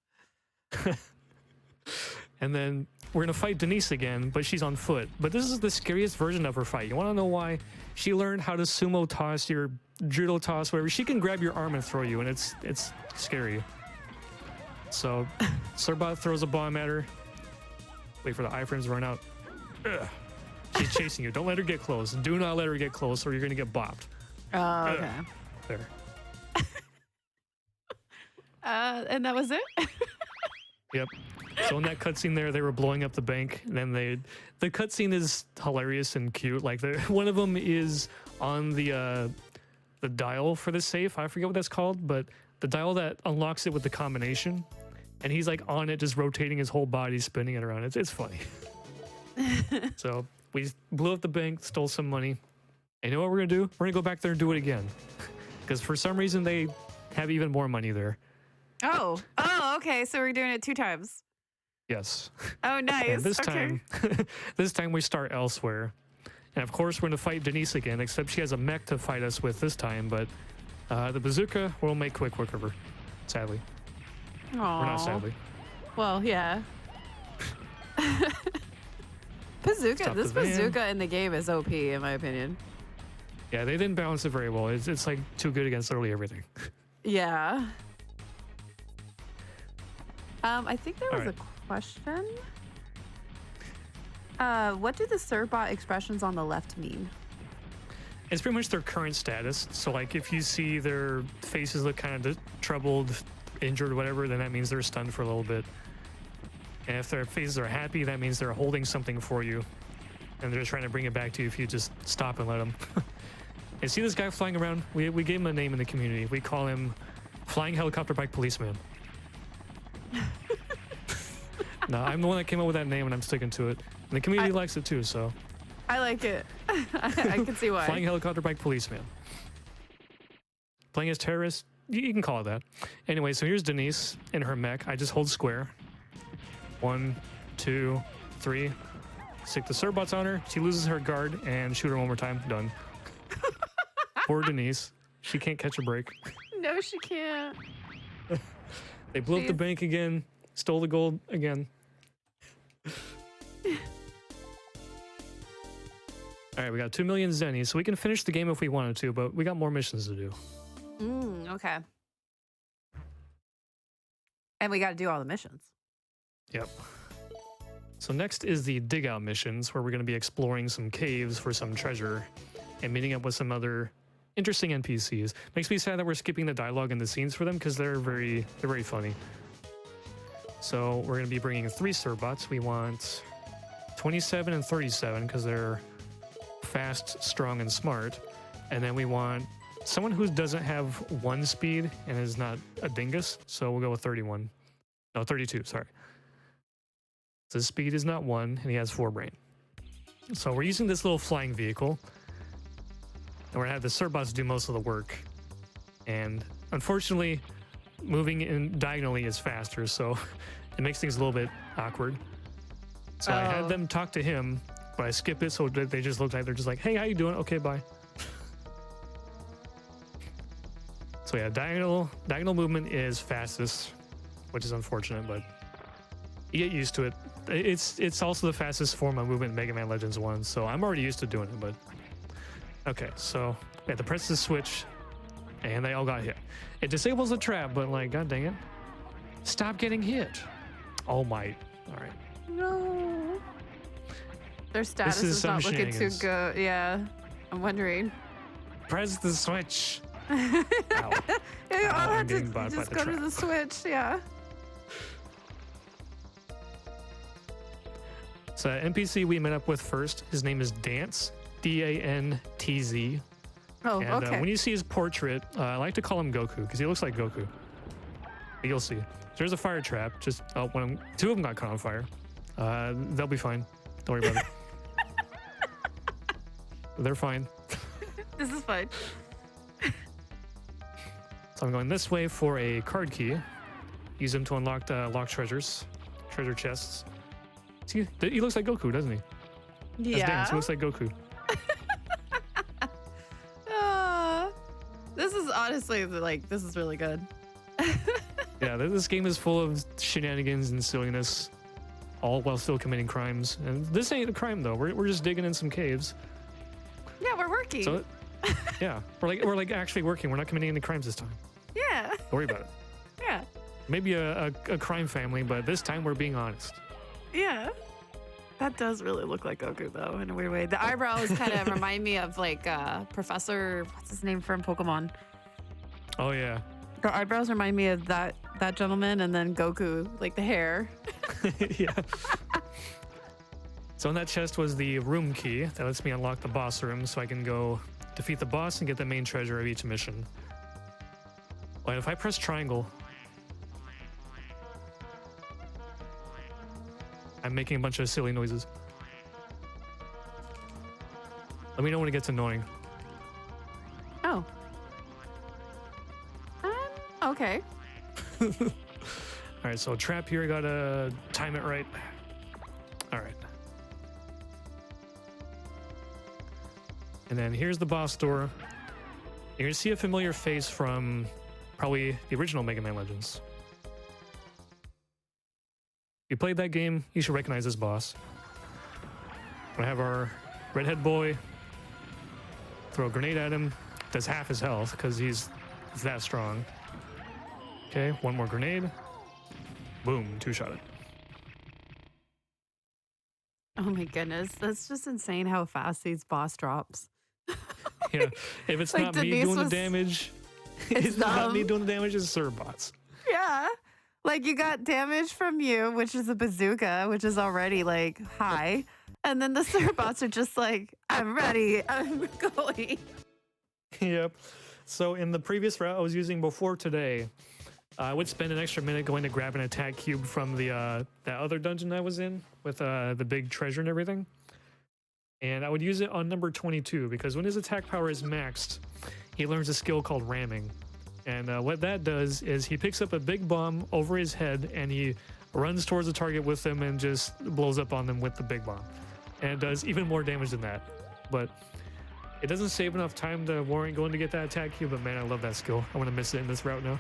And then we're gonna fight Denise again, but she's on foot. But this is the scariest version of her fight. You wanna know why? She learned how to sumo toss, your judo toss, whatever. She can grab your arm and throw you, and it's scary. So Sirbot throws a bomb at her. Wait for the iframes to run out. Ugh. She's chasing you. Don't let her get close. Do not let her get close, or you're gonna get bopped. Oh, okay. There. And that was it? Yep. So in that cutscene there, they were blowing up the bank. And then the cutscene is hilarious and cute. Like one of them is on the dial for the safe. I forget what that's called, but the dial that unlocks it with the combination. And he's like on it, just rotating his whole body, spinning it around. It's funny. So we blew up the bank, stole some money. And you know what we're gonna do? We're gonna go back there and do it again. Because for some reason they have even more money there. Oh, okay. So we're doing it 2 times. Yes. Oh, nice. And this okay. time, this time we start elsewhere. And of course, we're going to fight Denise again, except she has a mech to fight us with this time. But the bazooka will make quick work of her, sadly. Aww. Or not sadly. Well, yeah. Bazooka. Stop This the van. bazooka in the game is OP, in my opinion. Yeah, they didn't balance it very well. It's like too good against literally everything. Yeah. I think there was All right. a question. What do the Sirbot expressions on the left mean? It's pretty much their current status. So like if you see their faces look kind of troubled, injured, whatever, then that means they're stunned for a little bit. And if their faces are happy, that means they're holding something for you. And they're just trying to bring it back to you if you just stop and let them. And see this guy flying around? We gave him a name in the community. We call him Flying Helicopter Bike Policeman. No, I'm the one that came up with that name, and I'm sticking to it. And the community likes it too, so. I like it. I can see why. Flying Helicopter Bike Policeman. Playing as terrorist, you can call it that. Anyway, so here's Denise in her mech. I just hold square. 1, 2, 3. Stick the Sirbots on her. She loses her guard, and shoot her one more time. Done. Poor Denise. She can't catch a break. No, she can't. They blew up the bank again. Stole the gold again. All right, we got 2 million zennies, so we can finish the game if we wanted to, but we got more missions to do. Okay. And we got to do all the missions. Yep. So next is the dig out missions, where we're going to be exploring some caves for some treasure and meeting up with some other interesting NPCs. Makes me sad that we're skipping the dialogue and the scenes for them because they're very funny. So we're going to be bringing 3 Sirbots. We want 27 and 37 because they're fast, strong, and smart. And then we want someone who doesn't have 1 speed and is not a dingus. So we'll go with 31. No, 32, sorry. So his speed is not 1 and he has 4 brain. So we're using this little flying vehicle. And we're going to have the Sirbots do most of the work. And unfortunately, moving in diagonally is faster, so it makes things a little bit awkward. So I had them talk to him, but I skip it, so they just look like they're just like, hey, how you doing? Okay, bye. So yeah, diagonal movement is fastest, which is unfortunate, but you get used to it. It's also the fastest form of movement in Mega Man Legends 1, so I'm already used to doing it, but... Okay, so we have to press the switch, And they all got hit. It disables the trap, but like, god dang it. Stop getting hit. All Might. All right. No. Their status is is not some looking too shenanigans. good. Yeah. I'm wondering. Press the switch. Ow. I'll I'm have to getting bought by just the go to trap. the switch. Yeah. So NPC we met up with first, his name is Dance, D-A-N-T-Z. Oh, And okay. when you see his portrait, I like to call him Goku because he looks like Goku. But you'll see. There's a fire trap. Just two of them got caught on fire. They'll be fine. Don't worry about it. They're fine. This is fine. So I'm going this way for a card key. Use them to unlock lock treasures, treasure chests. See, he looks like Goku, doesn't he? As Dance, he looks like Goku. This is honestly this is really good. Yeah, this game is full of shenanigans and silliness, all while still committing crimes. And this ain't a crime though. We're just digging in some caves. Yeah, we're working. So, yeah, we're like actually working. We're not committing any crimes this time. yeah. Don't worry about it. Yeah. Maybe a crime family, but this time we're being honest. Yeah. That does really look like Goku though, in a weird way. The eyebrows kind of remind me of like Professor, what's his name from Pokemon? Oh yeah. The eyebrows remind me of that gentleman, and then Goku, like the hair. Yeah. So in that chest was the room key that lets me unlock the boss room so I can go defeat the boss and get the main treasure of each mission. But if I press triangle, I'm making a bunch of silly noises. Let me know when it gets annoying. Oh. Okay. All right, so trap here, I gotta time it right. All right. And then here's the boss door. You're gonna see a familiar face from probably the original Mega Man Legends. If you played that game, you should recognize this boss. We have our redhead boy. Throw a grenade at him. Does half his health because he's that strong. Okay, one more grenade. Boom, two-shot it. Oh my goodness. That's just insane how fast these boss drops. Yeah, if it's Like not me Denise doing the was- damage, It's it's not me dumb. doing the damage, it's Surbots. Yeah. Like you got damage from you, which is a bazooka, which is already like high. And then the Surbots are just like, I'm ready. I'm going. Yep. So in the previous route I was using before today, I would spend an extra minute going to grab an attack cube from the that other dungeon I was in with the big treasure and everything. And I would use it on number 22 because when his attack power is maxed, he learns a skill called ramming. And what that does is he picks up a big bomb over his head and he runs towards the target with them and just blows up on them with the big bomb. And it does even more damage than that. But it doesn't save enough time to warrant going to get that attack cube, but man, I love that skill. I want to miss it in this route now.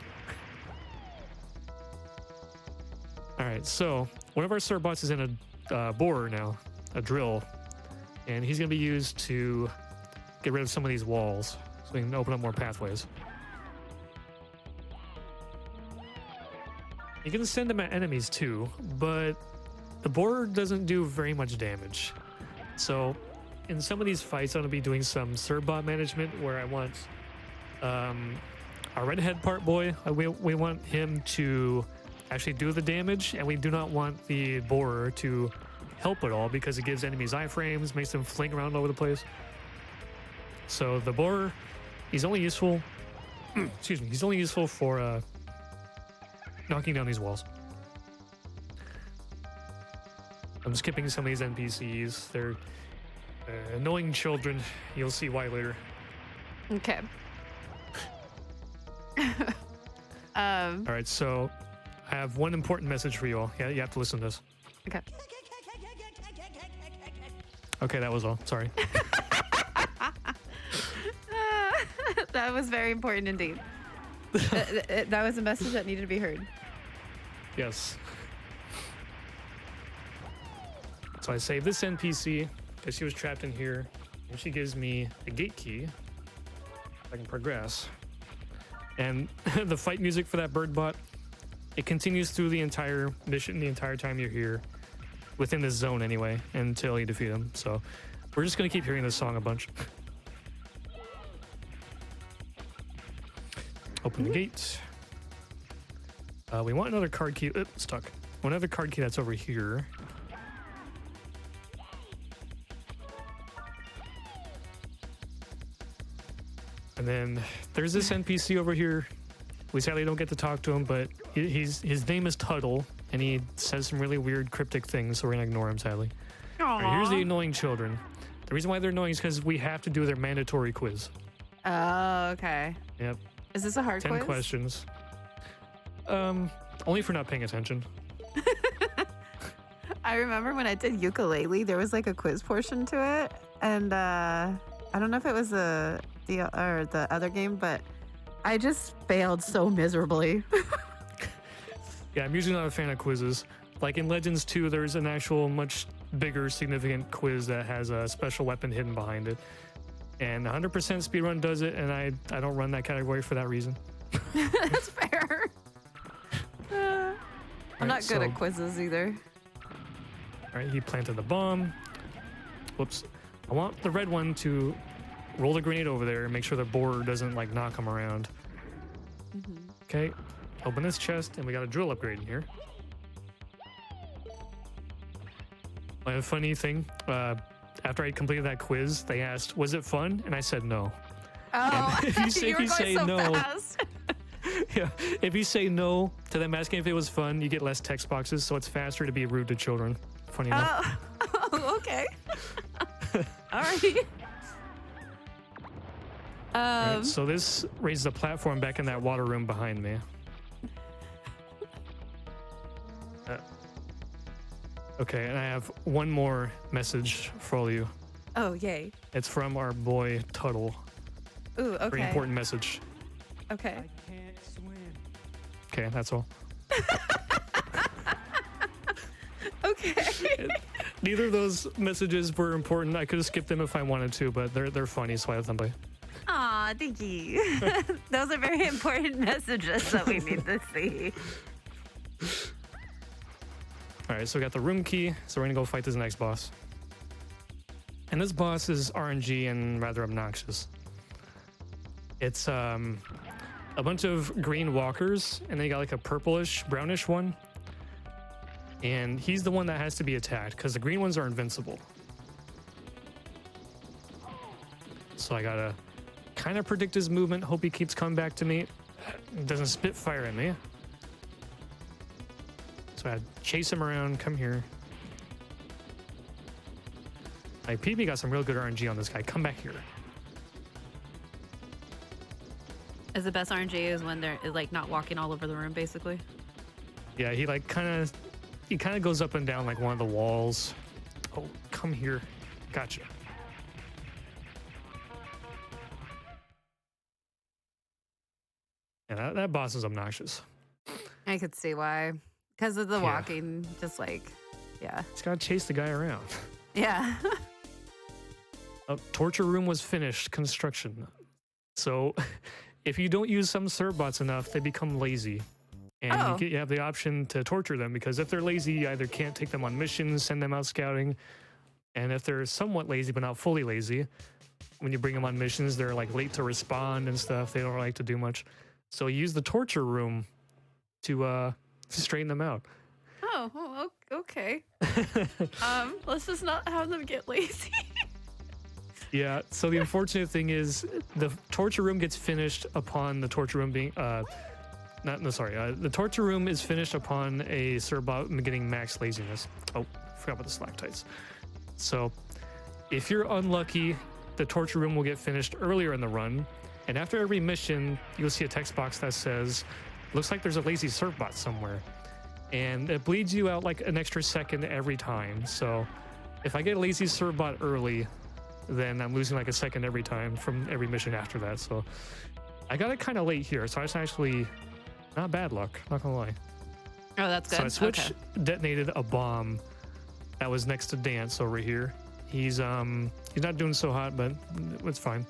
All right, so one of our Surbots is in a borer now, a drill, and he's going to be used to get rid of some of these walls so we can open up more pathways. You can send them at enemies too, but the borer doesn't do very much damage. So in some of these fights, I'm going to be doing some Surbot management where I want our redhead part boy, we want him to actually do the damage, and we do not want the borer to help at all because it gives enemies iframes, makes them fling around all over the place. So the borer, he's only useful, excuse me, he's only useful for knocking down these walls. I'm skipping some of these NPCs. They're annoying children. You'll see why later. Okay. All right, so I have one important message for you all. Yeah, you have to listen to this. Okay. Okay, that was all. Sorry. That was very important indeed. That was a message that needed to be heard. Yes. So I save this NPC because she was trapped in here, and she gives me a gate key. I can progress. And the fight music for that bird bot, it continues through the entire mission, the entire time you're here, within this zone anyway, until you defeat him. So we're just gonna keep hearing this song a bunch. Open the gate. We want another card key. Oops, stuck. One other card key that's over here. And then there's this NPC over here. We sadly don't get to talk to him, but his name is Tuttle, and he says some really weird cryptic things, so we're gonna ignore him sadly. All right, here's the annoying children. The reason why they're annoying is because we have to do their mandatory quiz. Oh, okay. Yep. Is this a hard 10 quiz? questions. Only for not paying attention. I remember when I did ukulele, there was like a quiz portion to it, and I don't know if it was the other game, but I just failed so miserably. Yeah, I'm usually not a fan of quizzes. Like in Legends 2, there's an actual much bigger, significant quiz that has a special weapon hidden behind it. And 100% speedrun does it, and I don't run that category for that reason. That's fair. I'm not good at quizzes either. All right, he planted the bomb. Whoops. I want the red one to roll the grenade over there and make sure the borer doesn't like knock him around. Okay, open this chest, and we got a drill upgrade in here. A funny thing, after I completed that quiz, they asked, "Was it fun?" And I said no. Oh, if you say so no, fast. yeah, if you say no to them asking if it was fun, you get less text boxes, so it's faster to be rude to children. Funny enough. Oh, okay. All right. All right, so this raises a platform back in that water room behind me. Okay, and I have one more message for all of you. Oh, yay. It's from our boy Tuttle. Ooh, okay. Very important message. Okay. I can't swim. Okay, that's all. Okay. Neither of those messages were important. I could have skipped them if I wanted to, but they're funny, so I let them play. Aw, thank you. Those are very important messages that we need to see. All right, so we got the room key, so we're gonna go fight this next boss. And this boss is RNG and rather obnoxious. It's a bunch of green walkers, and they got like a purplish, brownish one. And he's the one that has to be attacked, because the green ones are invincible. So I gotta kind of predict his movement, hope he keeps coming back to me. Doesn't spit fire at me. So I chase him around, come here. Like, PB got some real good RNG on this guy. Come back here. Is the best RNG is when they're like not walking all over the room, basically? Yeah, he like kind of goes up and down like one of the walls. Oh, come here. Gotcha. Yeah, that boss is obnoxious. I could see why. Because of the walking, just like, yeah. He's got to chase the guy around. Yeah. Torture room was finished construction. So if you don't use some serve bots enough, they become lazy. And you have the option to torture them, because if they're lazy, you either can't take them on missions, send them out scouting. And if they're somewhat lazy, but not fully lazy, when you bring them on missions, they're like late to respond and stuff. They don't like to do much. So use the torture room to straighten them out. Oh, okay. Let's just not have them get lazy. Yeah, so the unfortunate thing is the torture room gets finished upon the torture room being the torture room is finished upon a Cerbot getting max laziness. Oh, forgot about the stalactites. So if you're unlucky, the torture room will get finished earlier in the run, and after every mission, you'll see a text box that says, "Looks like there's a lazy Cerbot somewhere," and it bleeds you out like an extra second every time. So if I get a lazy Cerbot early, then I'm losing like a second every time from every mission after that. So I got it kind of late here, so it's actually not bad luck, not gonna lie. Oh, that's good. So I switched, detonated a bomb that was next to Dance over here. He's not doing so hot, but it's fine.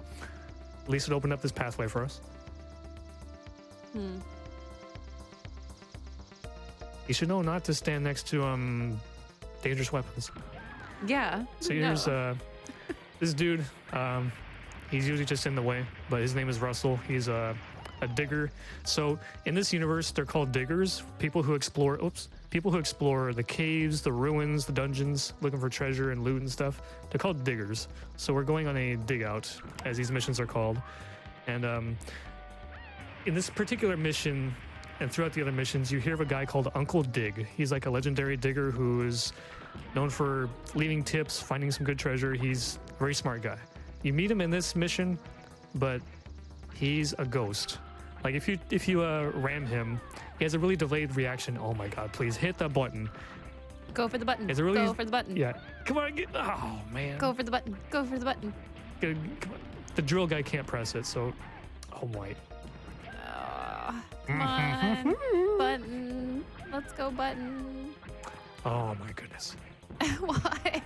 At least it opened up this pathway for us. Hmm. You should know not to stand next to dangerous weapons. Yeah. So here's this dude. He's usually just in the way, but his name is Russell. He's a digger. So in this universe, they're called diggers. People who explore the caves, the ruins, the dungeons, looking for treasure and loot and stuff. They're called diggers. So we're going on a dig out, as these missions are called. And in this particular mission, and throughout the other missions, you hear of a guy called Uncle Dig. He's like a legendary digger who is known for leaving tips, finding some good treasure. He's a very smart guy. You meet him in this mission, but he's a ghost. Like if you ram him, he has a really delayed reaction. Oh my god, please hit the button. Go for the button. Go for the button. Yeah. Come on, oh man. Go for the button. Go for the button. Come on. The drill guy can't press it, so oh my. Come on. Button. Let's go button. Oh my goodness. Why?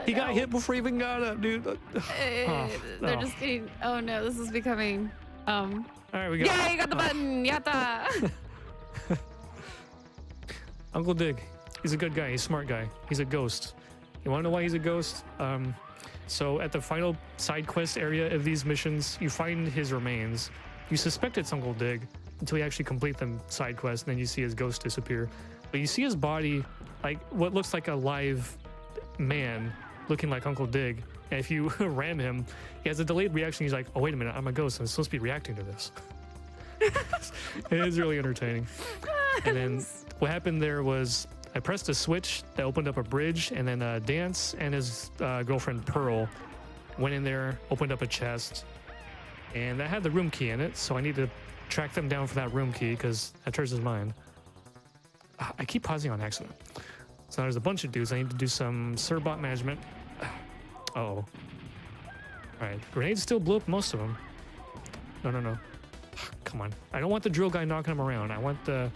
He got hit before he even got up, dude. They're just getting. Oh no, this is becoming. All right, we got. Yeah, you got the button. Yatta. Uncle Dig. He's a good guy. He's a smart guy. He's a ghost. You want to know why he's a ghost? So at the final side quest area of these missions, you find his remains. You suspect it's Uncle Dig until you actually complete the side quest, and then you see his ghost disappear. But you see his body, like what looks like a live man looking like Uncle Dig. And if you ram him, he has a delayed reaction. He's like, oh, wait a minute, I'm a ghost. I'm supposed to be reacting to this. It is really entertaining. And then what happened there was I pressed a switch that opened up a bridge, and then Dance and his girlfriend Pearl went in there, opened up a chest, and that had the room key in it. So I need to track them down for that room key because that treasure is mine. I keep pausing on accident. So there's a bunch of dudes. I need to do some Serbot management. Uh-oh. All right, grenades still blew up most of them. No. Come on. I don't want the drill guy knocking them around. I want the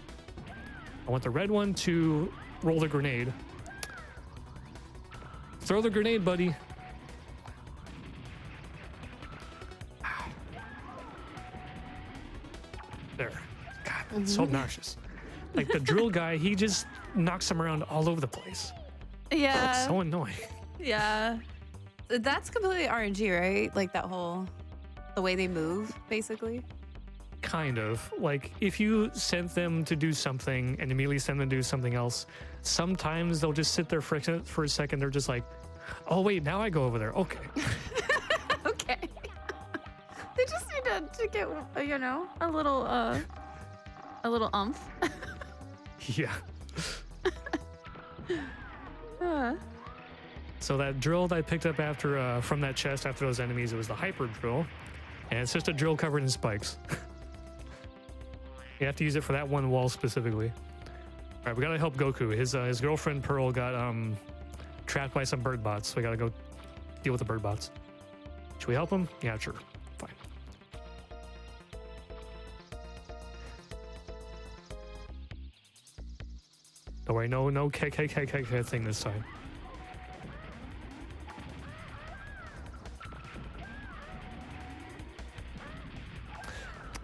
red one to roll the grenade. Throw the grenade, buddy. There. God, that's so obnoxious. Like the drill guy, he just knocks them around all over the place. Yeah. It's so annoying. Yeah. That's completely RNG, right? Like the way they move, basically. Kind of. Like if you sent them to do something and immediately send them to do something else, sometimes they'll just sit there for a second. They're just like, oh wait, now I go over there. Okay. Okay. They just need to get, a little umph. Yeah. So that drill that I picked up after from that chest after those enemies, it was the hyper drill, and it's just a drill covered in spikes. You have to use it for that one wall specifically. All right, we gotta help Goku. His girlfriend Pearl got trapped by some bird bots, so we gotta go deal with the bird bots. Should we help him? Yeah, sure. Fine. Don't worry, no KKKK thing this time.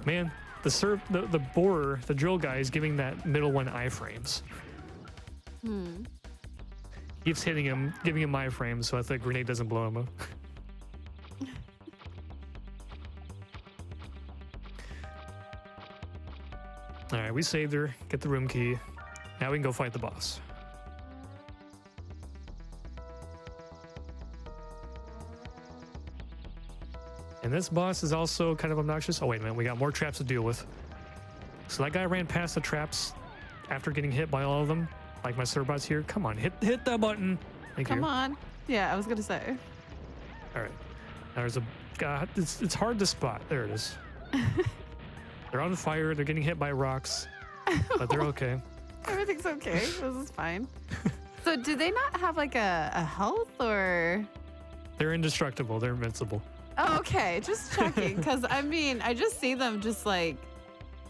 Man, the borer, the drill guy is giving that middle one iframes. Keeps hitting him, giving him iframes so that the grenade doesn't blow him up. All right, we saved her. Get the room key. Now we can go fight the boss. And this boss is also kind of obnoxious. Oh, wait a minute. We got more traps to deal with. So that guy ran past the traps after getting hit by all of them. Like my Serbots here. Come on, hit that button. Thank you. Come on. Yeah, I was going to say. All right. Now there's a... God, it's hard to spot. There it is. They're on fire. They're getting hit by rocks. But they're okay. Everything's okay. This is fine. So do they not have like a health or... They're indestructible. They're invincible. Oh, okay. Just checking. Because, I just see them just like...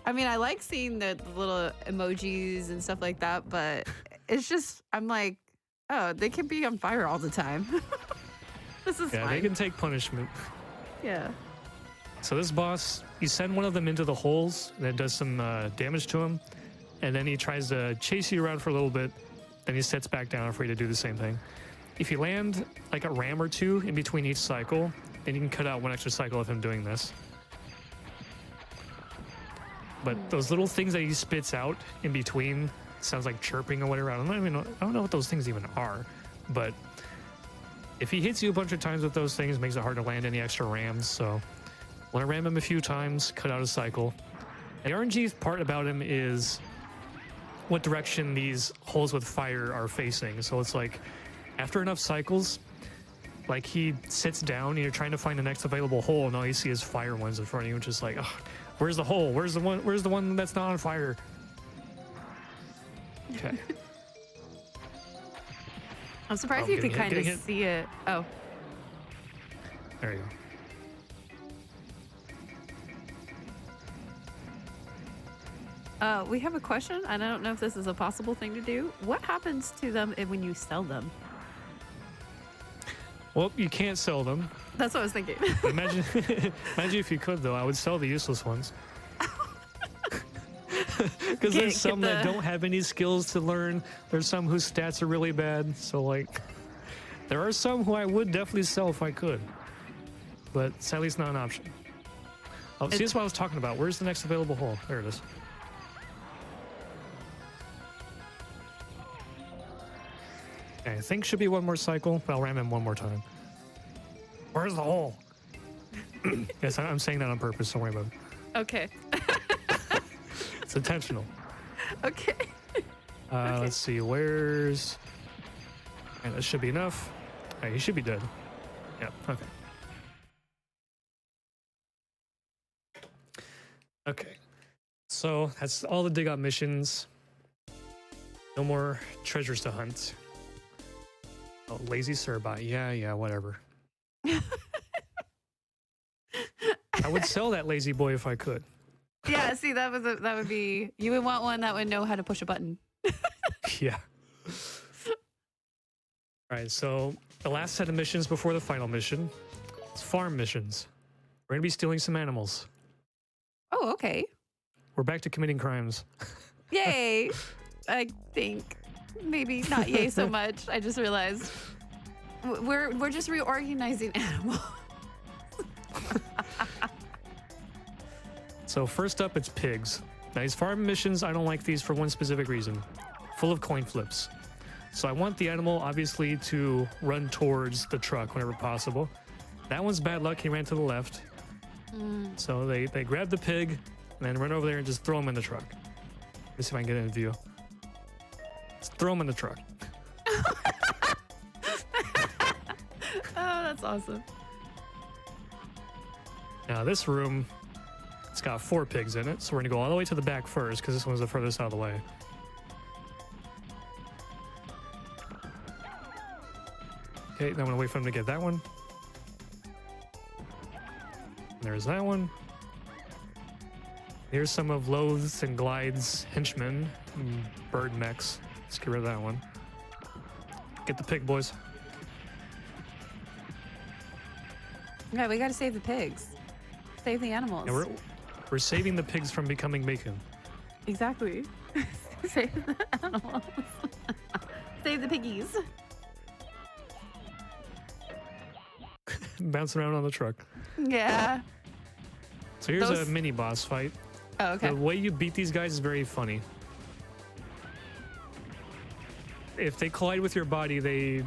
I like seeing the little emojis and stuff like that, but it's just... I'm like, oh, they can be on fire all the time. This is fine. Yeah, they can take punishment. Yeah. So this boss, you send one of them into the holes, and it does some damage to him, and then he tries to chase you around for a little bit, then he sits back down for you to do the same thing. If you land like a ram or two in between each cycle, then you can cut out one extra cycle of him doing this. But those little things that he spits out in between, sounds like chirping or whatever. I don't know what those things even are, but if he hits you a bunch of times with those things, it makes it hard to land any extra rams. So want to ram him a few times, cut out a cycle. The RNG part about him is what direction these holes with fire are facing. So it's like after enough cycles, like he sits down and you're trying to find the next available hole, and all you see is fire ones in front of you, which is like, oh, where's the hole? Where's the one that's not on fire? Okay. I'm surprised you could kind of see it. Oh. There you go. We have a question, and I don't know if this is a possible thing to do. What happens to them when you sell them? Well, you can't sell them. That's what I was thinking. Imagine if you could, though. I would sell the useless ones. Because there's some that don't have any skills to learn. There's some whose stats are really bad. So, like, there are some who I would definitely sell if I could. But sadly, it's not an option. Oh, see, that's what I was talking about. Where's the next available hole? There it is. Okay, I think should be one more cycle, but I'll ram him one more time. Where's the hole? Yes, I'm saying that on purpose. Don't worry about it. Okay. It's intentional. Okay. Okay. Let's see. Where's... And that should be enough. Hey, he should be dead. Yeah, okay. Okay. So that's all the dig out missions. No more treasures to hunt. Oh, lazy Sirbot. Yeah, whatever. I would sell that lazy boy if I could. Yeah, see, that would be, you would want one that would know how to push a button. Yeah. All right, so the last set of missions before the final mission is farm missions. We're gonna be stealing some animals. Oh, okay. We're back to committing crimes. Yay! I think maybe not yay so much. I just realized we're just reorganizing animals. So first up, it's pigs. Now these farm missions, I don't like these for one specific reason. Full of coin flips. So I want the animal, obviously, to run towards the truck whenever possible. That one's bad luck. He ran to the left. So they grab the pig and then run over there and just throw him in the truck. Let's see if I can get in view. Just throw him in the truck. Oh, that's awesome. Now this room, it's got 4 pigs in it, so we're gonna go all the way to the back first because this one's the furthest out of the way. Okay, then I'm gonna wait for him to get that one. There's that one. Here's some of Loath's and Glide's henchmen, bird mechs. Let's get rid of that one. Get the pig, boys. Yeah, we gotta save the pigs. Save the animals. Yeah, we're saving the pigs from becoming bacon. Exactly. Save the animals. Save the piggies. Bouncing around on the truck. Yeah. So here's a mini boss fight. Oh, okay. The way you beat these guys is very funny. If they collide with your body, they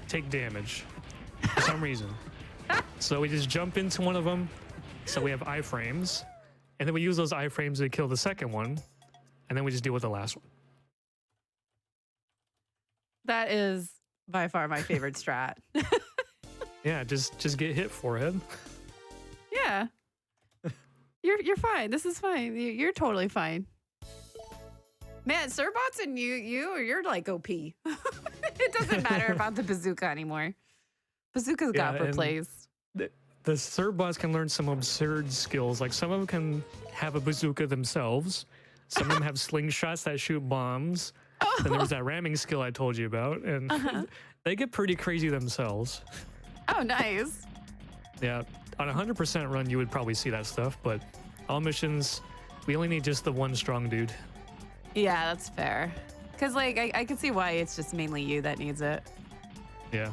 take damage for some reason. So we just jump into one of them. So we have iframes, and then we use those iframes to kill the second one, and then we just deal with the last one. That is by far my favorite strat. Yeah, just get hit forehead. Yeah. You're fine. This is fine. You're totally fine. Man, Sirbots and you're like OP. It doesn't matter about the bazooka anymore. Bazooka's got replaced. The Sirbots can learn some absurd skills. Like some of them can have a bazooka themselves. Some of them have slingshots that shoot bombs. Oh. And there's that ramming skill I told you about. And they get pretty crazy themselves. Oh, nice. Yeah. On a 100% run, you would probably see that stuff, but all missions, we only need just the one strong dude. Yeah, that's fair. Because, like, I can see why it's just mainly you that needs it. Yeah.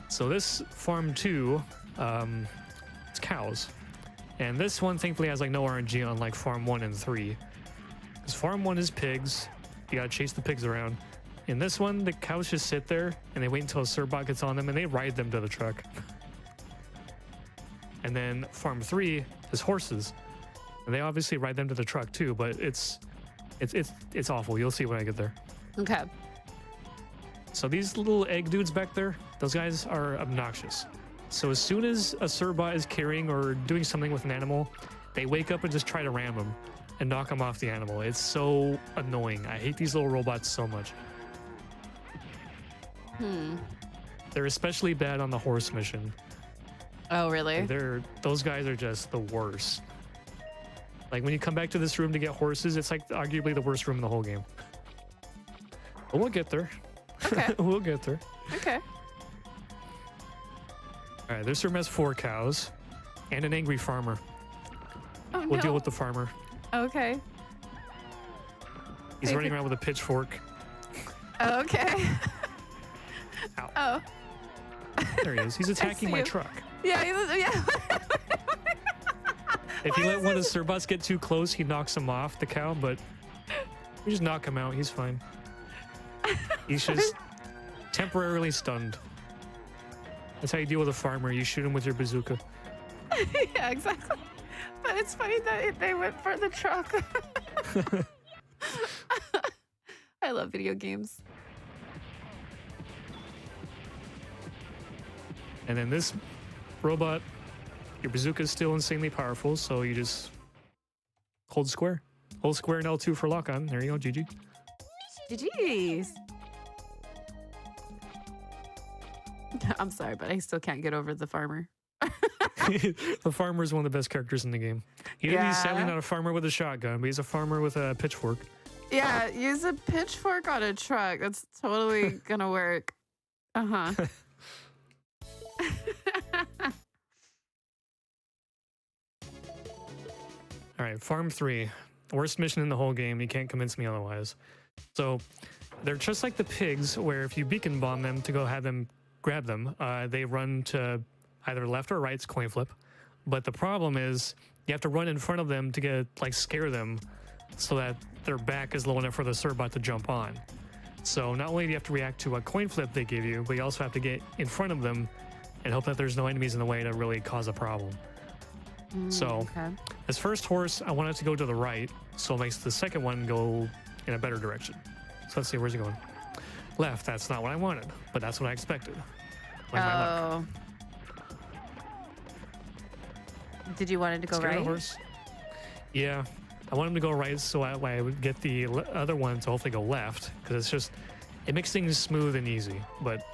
So this farm 2, it's cows. And this one thankfully has like no RNG on like farm 1 and 3. Because farm 1 is pigs. You gotta chase the pigs around. In this one, the cows just sit there and they wait until a Surbot gets on them and they ride them to the truck. And then farm 3 is horses. And they obviously ride them to the truck too, but it's awful. You'll see when I get there. Okay. So these little egg dudes back there, those guys are obnoxious. So as soon as a Surbot is carrying or doing something with an animal, they wake up and just try to ram them and knock them off the animal. It's so annoying. I hate these little robots so much. They're especially bad on the horse mission. Oh, really? Those guys are just the worst. Like when you come back to this room to get horses, it's like arguably the worst room in the whole game. But we'll get there. Okay. We'll get there. Okay. All right, this room has 4 cows and an angry farmer. Oh, We'll no. deal with the farmer. Okay. He's running around with a pitchfork. Okay. Ow. Oh. There he is. He's attacking my him. truck. Yeah. If you let one of the Surbots get too close, he knocks him off, the cow, but we just knock him out. He's fine. He's just temporarily stunned. That's how you deal with a farmer. You shoot him with your bazooka. Yeah, exactly. But it's funny that they went for the truck. I love video games. And then this robot, your bazooka is still insanely powerful, so you just hold square. Hold square and L2 for lock on. There you go, GG. GG's. I'm sorry, but I still can't get over the farmer. The farmer is one of the best characters in the game. He's sadly not a farmer with a shotgun, but he's a farmer with a pitchfork. Yeah, use a pitchfork on a truck. That's totally gonna work. Uh-huh. All right, farm 3. Worst mission in the whole game. You can't convince me otherwise. So they're just like the pigs, where if you beacon bomb them to go have them grab them, they run to either left or right's coin flip. But the problem is you have to run in front of them to get scare them so that their back is low enough for the Surbot to jump on. So not only do you have to react to a coin flip they give you, but you also have to get in front of them and hope that there's no enemies in the way to really cause a problem. So this first horse, I want it to go to the right, so it makes the second one go in a better direction. So let's see, where's it going? Left. That's not what I wanted, but that's what I expected. Like my luck. Did you want it to go right? Horse. Yeah, I want him to go right so I would get the other one to hopefully go left, because it makes things smooth and easy. But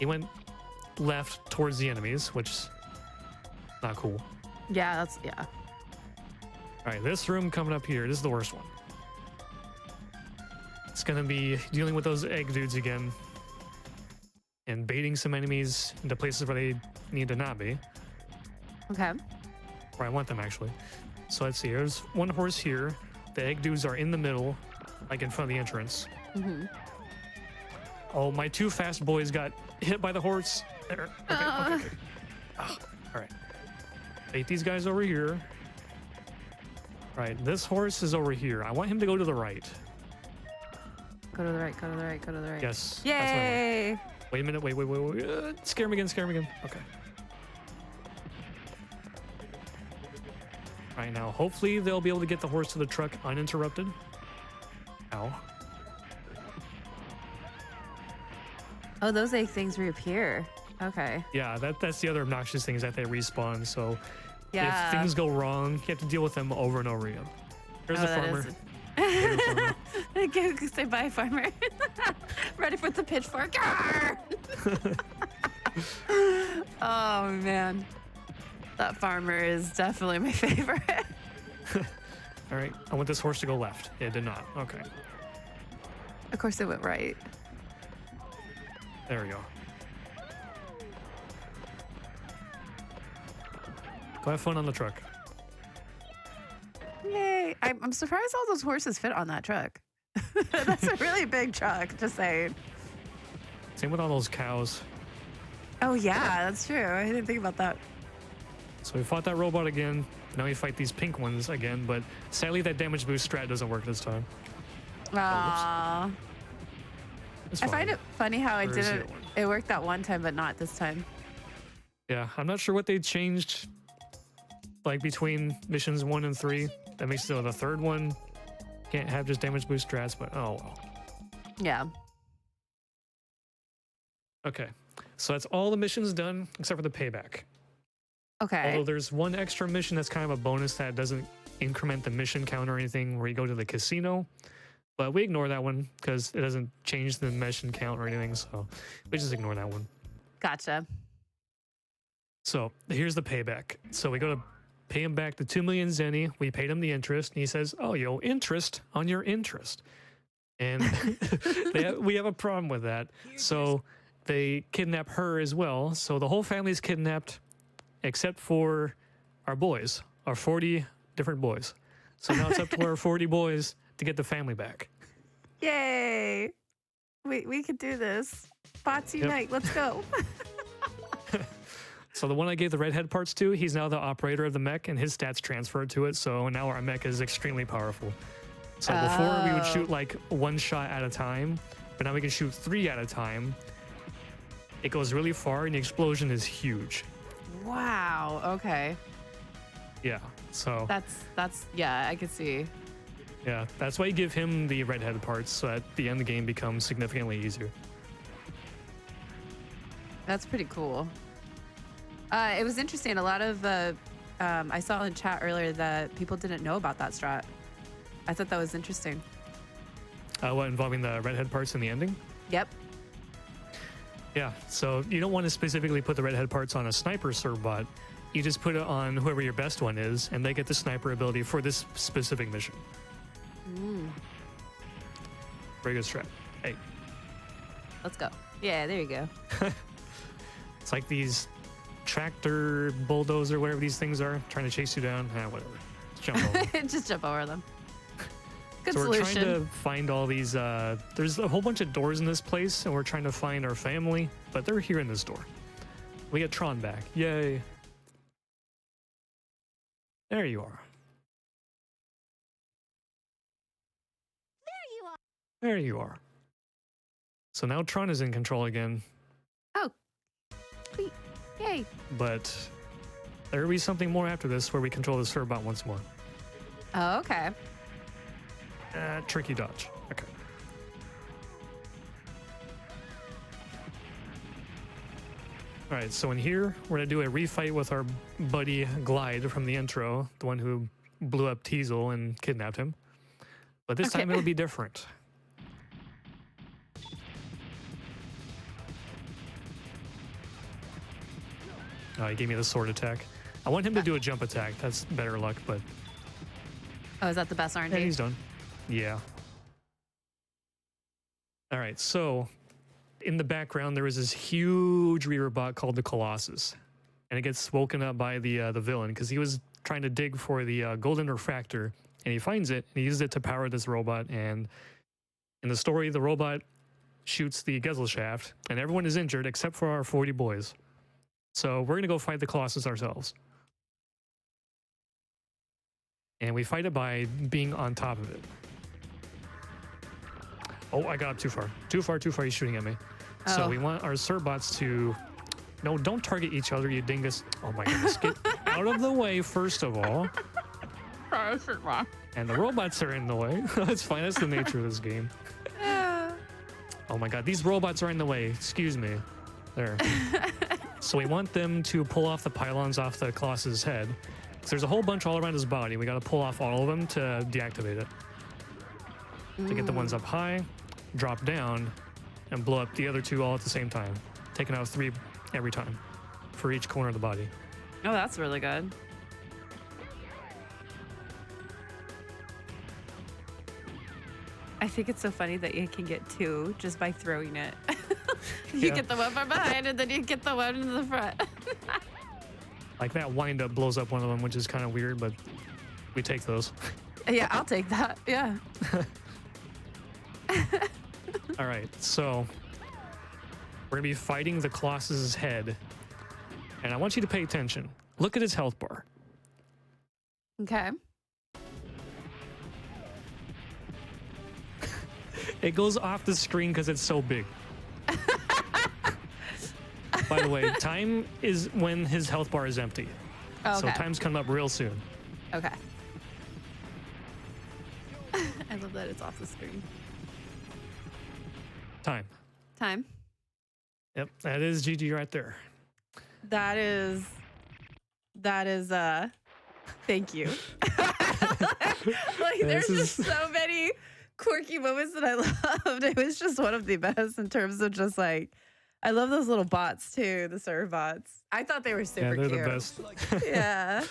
he went left towards the enemies, which is not cool. Yeah, All right, this room coming up here, this is the worst one. It's gonna be dealing with those egg dudes again and baiting some enemies into places where they need to not be. Okay. Where I want them, actually. So let's see, there's one horse here. The egg dudes are in the middle, like in front of the entrance. Oh, my 2 fast boys got hit by the horse. There. Okay. Oh, all right. Bait these guys over here. Right, this horse is over here. I want him to go to the right. Go to the right, go to the right, go to the right. Yes. Yay! That's what I want. Wait a minute, wait. Scare him again. Okay. All right, now hopefully they'll be able to get the horse to the truck uninterrupted. Ow. Oh, those egg things reappear. Okay. Yeah, that's the other obnoxious thing, is that they respawn, so Yeah. if things go wrong, you have to deal with them over and over again. There's a farmer. Say bye, farmer. Ready for the pitchfork. Oh, man. That farmer is definitely my favorite. All right, I want this horse to go left. It did not. Okay. Of course it went right. There we go. Go have fun on the truck. Yay. I'm surprised all those horses fit on that truck. That's a really big truck, just saying. Same with all those cows. Oh, yeah, that's true. I didn't think about that. So we fought that robot again. Now we fight these pink ones again, but sadly that damage boost strat doesn't work this time. Aww. I find it funny how I Where did is the it. other one? It worked that one time, but not this time. Yeah, I'm not sure what they changed, like between missions 1 and 3. That makes it so the third one can't have just damage boost strats, but oh well. Yeah. Okay, so that's all the missions done except for the payback. Okay. Although there's one extra mission that's kind of a bonus that doesn't increment the mission count or anything, where you go to the casino. But we ignore that one because it doesn't change the mission count or anything, so we just ignore that one. Gotcha. So here's the payback. So we go to pay him back the 2 million zenny. We paid him the interest, and he says, "Oh, you owe interest on your interest." And we have a problem with that. So they kidnap her as well. So the whole family's kidnapped, except for our boys, our 40 different boys. So now it's up to our 40 boys to get the family back. Yay. We could do this. Bots unite. Let's go. So the one I gave the redhead parts to, he's now the operator of the mech, and his stats transferred to it. So now our mech is extremely powerful. So before we would shoot like 1 shot at a time, but now we can shoot 3 at a time. It goes really far, and the explosion is huge. Wow. Okay. Yeah. So That's yeah, I could see. yeah, that's why you give him the redhead parts, so at the end the game becomes significantly easier. That's pretty cool. It was interesting. A lot of I saw in chat earlier that people didn't know about that strat. I thought that was interesting. What, involving the redhead parts in the ending? Yep. Yeah, so you don't want to specifically put the redhead parts on a sniper Cerbot. You just put it on whoever your best one is, and they get the sniper ability for this specific mission. Very good strat. Hey. Let's go. Yeah, there you go. It's like these tractor, bulldozer, whatever these things are, trying to chase you down. Whatever. Just jump over. Just jump over them. Good So solution. we're trying to find all these, there's a whole bunch of doors in this place, and we're trying to find our family, but they're here in this door. We get Tron back. Yay. There you are. There you are. So now Tron is in control again, Oh. Sweet. Yay. but there will be something more after this where we control the Cerbot once more. Oh, okay. Tricky dodge. Okay. All right, so in here, we're gonna do a refight with our buddy Glide from the intro, the one who blew up Teasel and kidnapped him. But this time it'll be different. Oh, he gave me the sword attack. I want him to do a jump attack. That's better luck, but Oh, is that the best yeah, RNG? he's done. Yeah. All right, so in the background, there is this huge reaver bot called the Colossus, and it gets woken up by the villain because he was trying to dig for the golden refractor, and he finds it, and he uses it to power this robot. And in the story, the robot shoots the Gesellschaft, and everyone is injured except for our 40 boys. So we're gonna go fight the Colossus ourselves. And we fight it by being on top of it. Oh, I got up too far. Too far, he's shooting at me. So Oh. we want our Cerbots to... No, don't target each other, you dingus. Oh my goodness. Get out of the way, first of all. Sorry, wrong. And the robots are in the way. That's fine, that's the nature of this game. Oh my god, these robots are in the way. Excuse me. There. So we want them to pull off the pylons off the Colossus' head. So there's a whole bunch all around his body. We gotta pull off all of them to deactivate it. To get the ones up high, drop down, and blow up the other 2 all at the same time. Taking out 3 every time for each corner of the body. Oh, that's really good. I think it's so funny that you can get 2 just by throwing it. You Yeah. get the one from behind and then you get the one in the front. Like that wind up blows up one of them, which is kind of weird, but we take those. Yeah, I'll take that. Yeah. All right, so we're gonna be fighting the Colossus's head, and I want you to pay attention. Look at his health bar. Okay. It goes off the screen because it's so big. By the way, time is when his health bar is empty. Okay. So time's coming up real soon. Okay. I love that it's off the screen. Time. Time. Yep, that is GG right there. That is thank you. Like there's just so many quirky moments that I loved. It was just one of the best in terms of just like I love those little bots too, the server bots. I thought they were super they're cute. the best. Yeah.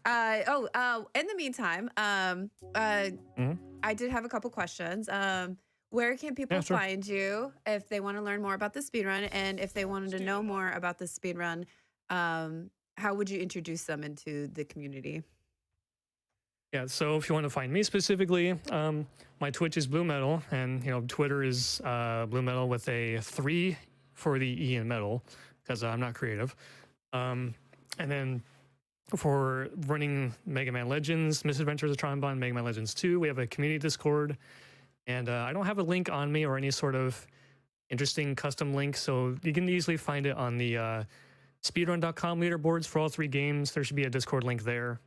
In the meantime, I did have a couple questions. Where can people find you if they want to learn more about the speedrun? And if they wanted to know more about the speedrun, how would you introduce them into the community? Yeah, so if you want to find me specifically, my Twitch is Blue Metal, and Twitter is Blue Metal with a 3 for the E in metal, because I'm not creative. And then for running Mega Man Legends, Misadventures of Tron Bonne, Mega Man Legends 2, we have a community Discord. And I don't have a link on me or any sort of interesting custom link, so you can easily find it on the speedrun.com leaderboards for all 3 games. There should be a Discord link there.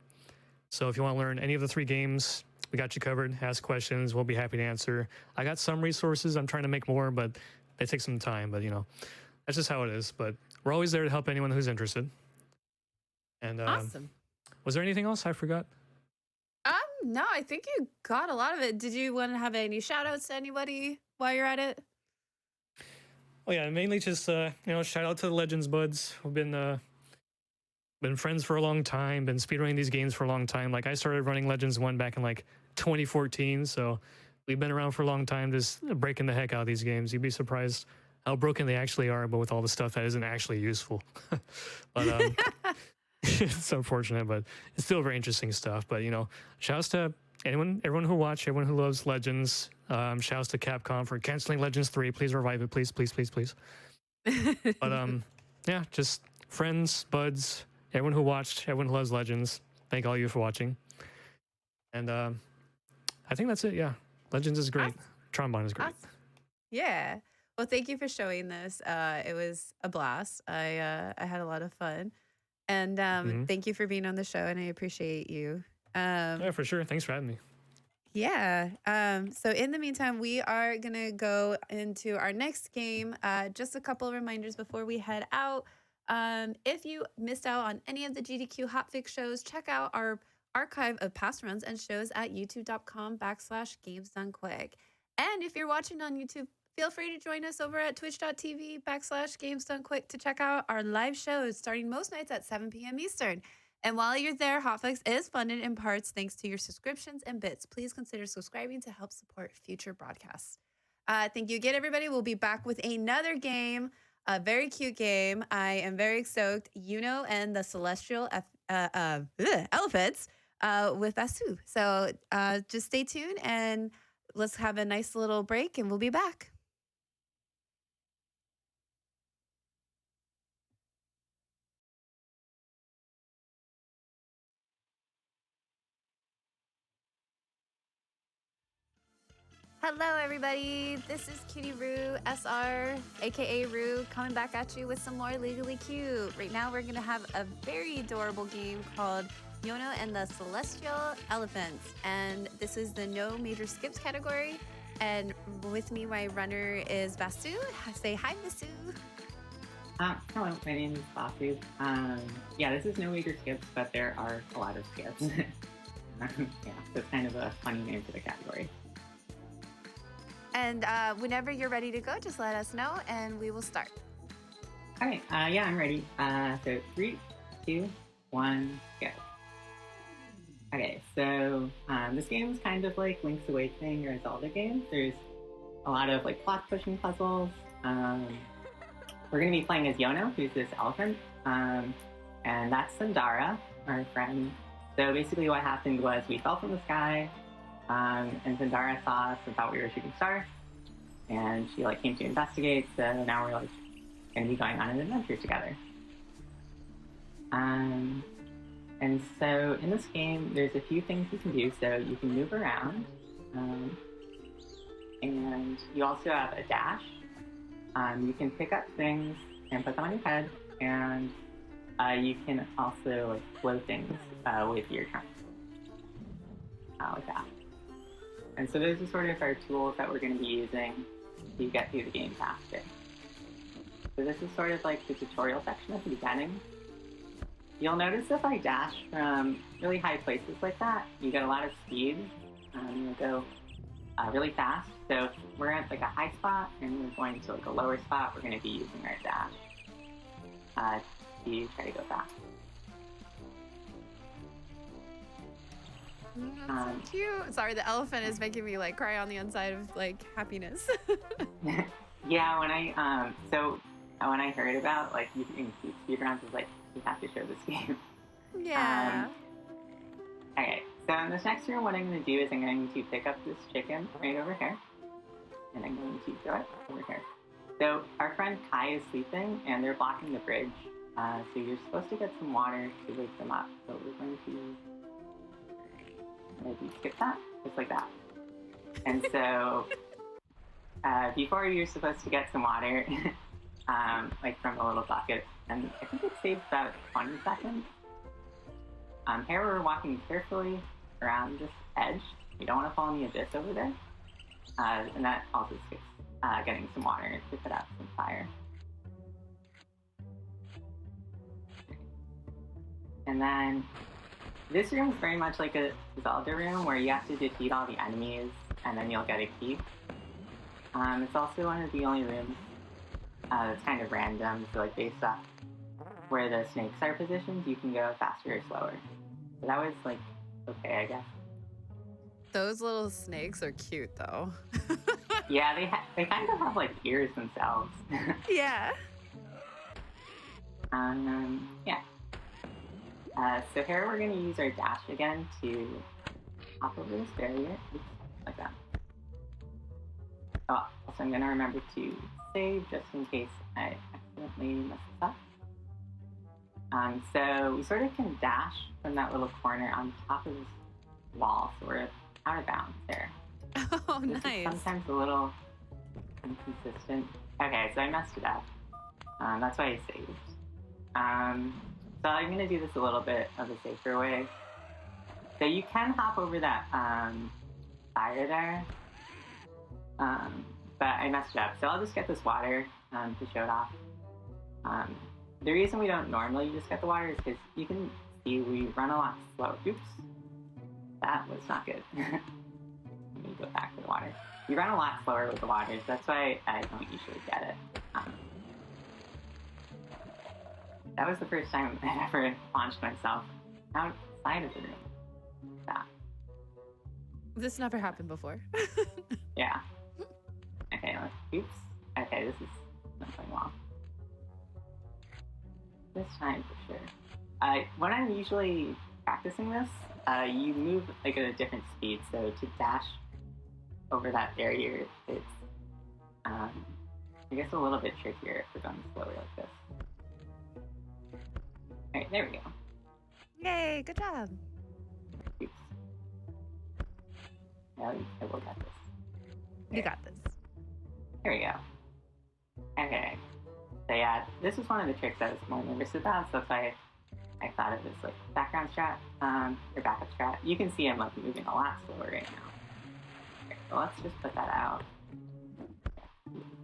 So if you want to learn any of the 3 games, we got you covered. Ask questions. We'll be happy to answer. I got some resources. I'm trying to make more, but they take some time. But, that's just how it is. But we're always there to help anyone who's interested. And awesome. Was there anything else I forgot? No, I think you got a lot of it. Did you want to have any shout outs to anybody while you're at it? Oh yeah, mainly just shout out to the Legends buds. We've been friends for a long time, been speedrunning these games for a long time. Like I started running Legends 1 back in like 2014, so we've been around for a long time just breaking the heck out of these games. You'd be surprised how broken they actually are, but with all the stuff that isn't actually useful. But it's unfortunate, but it's still very interesting stuff. But shouts to everyone who watched, everyone who loves Legends. Shouts to Capcom for canceling Legends 3. Please revive it, please, please, please, please. But yeah, just friends, buds, everyone who watched, everyone who loves Legends. Thank all of you for watching. And I think that's it. Yeah, Legends is great. Awesome. Tron Bonne is great. Awesome. Yeah. Well, thank you for showing this. It was a blast. I had a lot of fun. And thank you for being on the show, and I appreciate you. Yeah, for sure. Thanks for having me. Yeah. So in the meantime, we are going to go into our next game. Just a couple of reminders before we head out. If you missed out on any of the GDQ Hotfix shows, check out our archive of past runs and shows at youtube.com/gamesdonequick. And if you're watching on YouTube, feel free to join us over at twitch.tv/gamesdonequick to check out our live shows starting most nights at 7 p.m. Eastern. And while you're there, Hotfix is funded in parts thanks to your subscriptions and bits. Please consider subscribing to help support future broadcasts. Thank you again, everybody. We'll be back with another game, a very cute game. I am very stoked. Yono and the Celestial Elephants with Basu. So just stay tuned and let's have a nice little break and we'll be back. Hello, everybody. This is Cutie Roo, SR, aka Roo, coming back at you with some more Legally Cute. Right now, we're going to have a very adorable game called Yono and the Celestial Elephants. And this is the no major skips category. And with me, my runner is Basu. Say hi, Basu. Hello, my name is Basu. Yeah, this is no major skips, but there are a lot of skips. Yeah, so it's kind of a funny name for the category. And whenever you're ready to go, just let us know and we will start. All right, yeah, I'm ready. So 3, 2, 1, go. Okay, so this game is kind of like Link's Awakening or Zelda games. There's a lot of like plot pushing puzzles. We're going to be playing as Yono, who's this elephant. And that's Sundara, our friend. So basically what happened was we fell from the sky, and Sundara saw us and thought we were shooting stars. And she like came to investigate, so now we're like gonna be going on an adventure together. And so in this game, there's a few things you can do. So you can move around, and you also have a dash. You can pick up things and put them on your head, and you can also like blow things with your trunk, like that. And so those are sort of our tools that we're going to be using to get through the game faster. So this is sort of like the tutorial section at the beginning. You'll notice if I dash from really high places like that, you get a lot of speed. You'll go really fast. So if we're at like a high spot and we're going to like a lower spot, we're going to be using our dash to try to go fast. That's so cute. Sorry, the elephant is making me like cry on the inside of like happiness. Yeah, when I heard about like using speedruns, I was like, you have to show this game. Yeah. Okay, so in this next room, what I'm going to do is I'm going to pick up this chicken right over here, and I'm going to throw it over here. So our friend Kai is sleeping, and they're blocking the bridge. So you're supposed to get some water to wake them up. So we're going to maybe skip that, just like that. And so before you're supposed to get some water, like from a little bucket, and I think it saves about 20 seconds. Here we're walking carefully around this edge. You don't want to fall in the abyss over there. And that also skips getting some water to put out some fire. And then this room is very much like a Zelda room where you have to defeat all the enemies and then you'll get a key. It's also one of the only rooms that's kind of random, so like based off where the snakes are positioned, you can go faster or slower. So that was like okay, I guess. Those little snakes are cute though. Yeah, they kind of have like ears themselves. Yeah. Yeah. So here we're gonna use our dash again to hop over this barrier. Oops, like that. Oh, also I'm gonna remember to save just in case I accidentally mess this up. So we sort of can dash from that little corner on top of this wall, so we're out of bounds there. Oh, This nice. is sometimes a little inconsistent. Okay, so I messed it up. That's why I saved. So I'm going to do this a little bit of a safer way. So you can hop over that fire there, but I messed it up. So I'll just get this water to show it off. The reason we don't normally just get the water is because you can see we run a lot slow. Oops, that was not good. Let me go back to the water. You run a lot slower with the water, so that's why I don't usually get it. That was the first time I ever launched myself outside of the room. That. This never happened before. Yeah. Okay, oops. Okay, this is not going well. This time for sure. When I'm usually practicing this, you move like at a different speed, so to dash over that barrier, it's I guess a little bit trickier if we're going slower like this. Alright, there we go. Yay, good job. Oops. No, I will get this. You got this. There we go. Okay. So yeah, this is one of the tricks I was more nervous about, so that's why I thought of this like background strat, or backup strat. You can see I'm like moving a lot slower right now. Okay, so let's just put that out.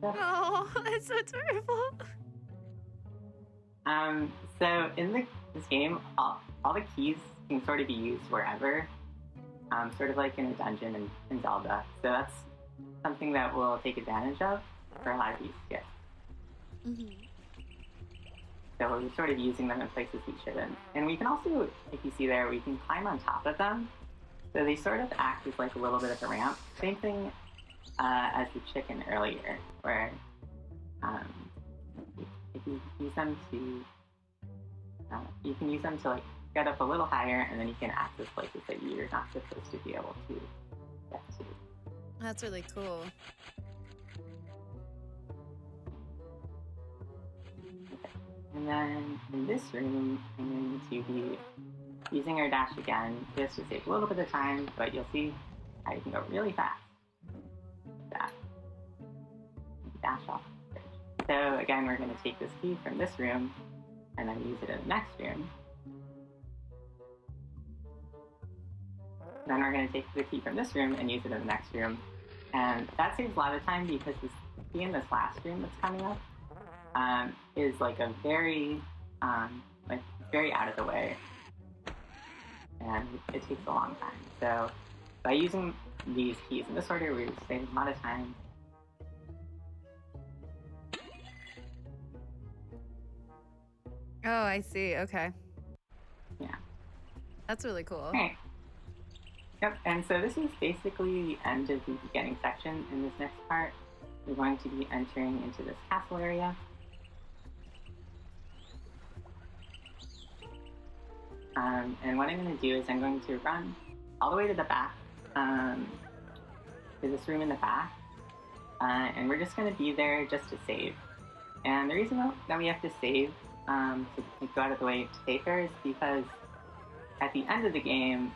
Oh, that's so terrible. So in this game, all the keys can sort of be used wherever, sort of like in a dungeon in Zelda. So that's something that we'll take advantage of for a lot of these skits. Mm-hmm. So we're sort of using them in places we shouldn't. And we can also, if you see there, we can climb on top of them. So they sort of act as like a little bit of a ramp. Same thing as the chicken earlier, where if you use them to You can use them to like get up a little higher, and then you can access places that you're not supposed to be able to get to. That's really cool. And then in this room, I'm going to be using our dash again, just to save a little bit of time, but you'll see how you can go really fast. That. Dash off. So again, we're going to take this key from this room and then use it in the next room. Then we're going to take the key from this room and use it in the next room. And that saves a lot of time because this key in this last room that's coming up is like a very, very out of the way. And it takes a long time. So by using these keys in this order, we're saving a lot of time. Oh, I see. Okay. Yeah. That's really cool. Okay. Yep, and so this is basically the end of the beginning section. In this next part, we're going to be entering into this castle area. And what I'm going to do is I'm going to run all the way to the back, to this room in the back, and we're just going to be there just to save. And the reason that we have to save, to go out of the way to save there, is because at the end of the game,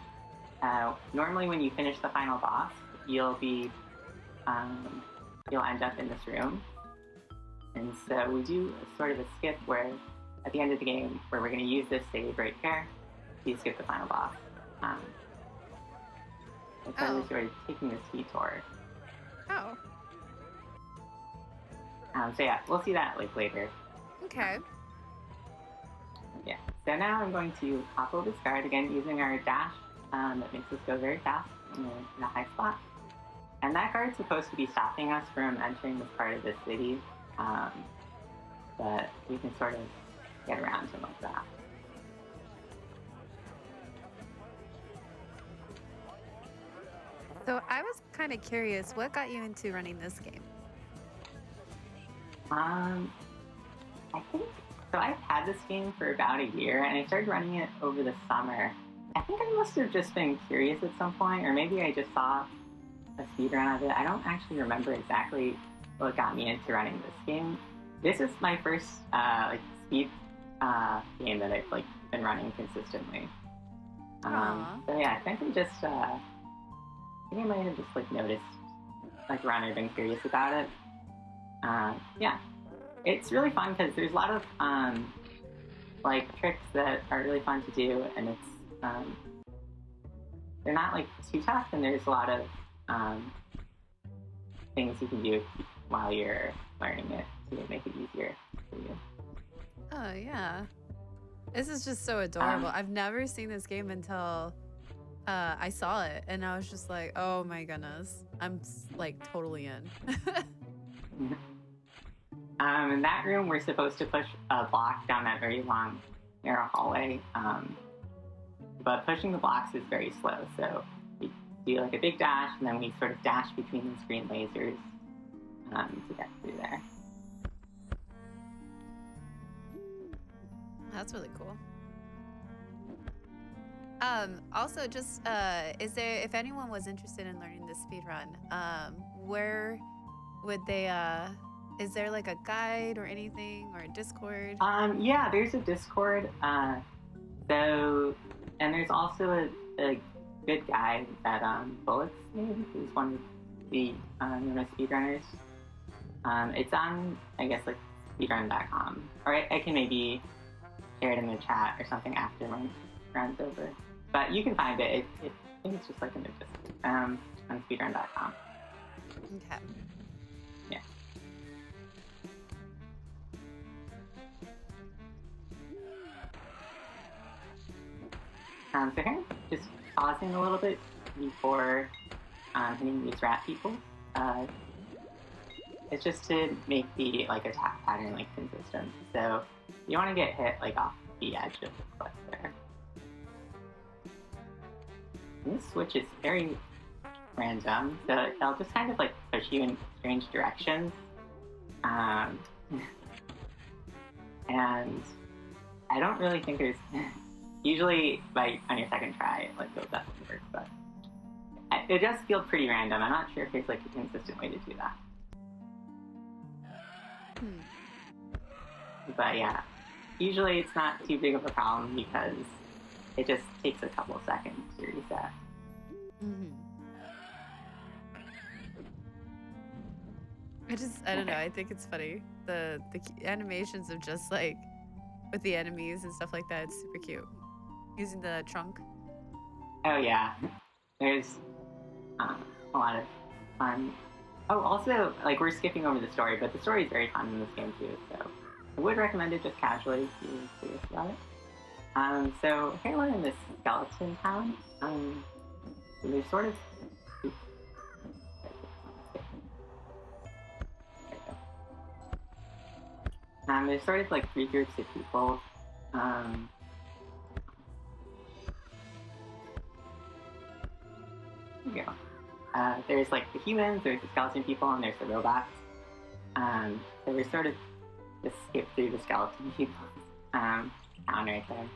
normally when you finish the final boss, you'll end up in this room. And so we do sort of a skip where at the end of the game, where we're going to use this save right here, you skip the final boss. And so we're sort of taking this detour. Oh. So yeah, we'll see that like later. Okay. Yeah. So now I'm going to hop over this guard again using our dash that makes us go very fast in a high spot. And that guard's supposed to be stopping us from entering this part of the city, but we can sort of get around him like that. So I was kind of curious, what got you into running this game? I think so. I've had this game for about a year, and I started running it over the summer. I think I must have just been curious at some point, or maybe I just saw a speedrun of it. I don't actually remember exactly what got me into running this game. This is my first speed game that I've been running consistently. So yeah, I think I just I think I might have just noticed run or been curious about it. Yeah, it's really fun because there's a lot of tricks that are really fun to do, and it's they're not too tough, and there's a lot of things you can do while you're learning it to make it easier for you. Oh yeah, this is just so adorable. I've never seen this game until I saw it, and I was just like, oh my goodness, I'm totally in. In that room, we're supposed to push a block down that very long, narrow hallway. But pushing the blocks is very slow, so we do a big dash, and then we sort of dash between these green lasers to get through there. That's really cool. Also, just if anyone was interested in learning this speedrun, where would they? Is there a guide or anything, or a Discord? Yeah, there's a Discord. And there's also a good guy that Bullets made, who's one of the Yono speedrunners. It's on, I guess, speedrun.com. Or I can maybe share it in the chat or something after my run's over. But you can find it. I think it's just in the Discord, on speedrun.com. Okay. Yeah. So here, just pausing a little bit before hitting these rat people. It's just to make the attack pattern consistent. So you want to get hit off the edge of the cliff there. And this switch is very random, so it'll just kind of push you in strange directions. And I don't don't really think there's usually like on your second try like those definitely work, but it does feel pretty random. I'm not sure if there's like a consistent way to do that. But yeah, usually it's not too big of a problem because it just takes a couple of seconds to reset. I don't know. I think it's funny. The animations of just like with the enemies and stuff like that. It's super cute. Using the trunk. Oh yeah, there's a lot of fun. Oh, also, like we're skipping over the story, but the story is very fun in this game too. So I would recommend it just casually if you're serious about it. So here we're in this skeleton town. There's sort of there's sort of like three groups of people. There you go. There's like the humans, there's the skeleton people, and there's the robots. So we're sort of just skip through the skeleton people town right there.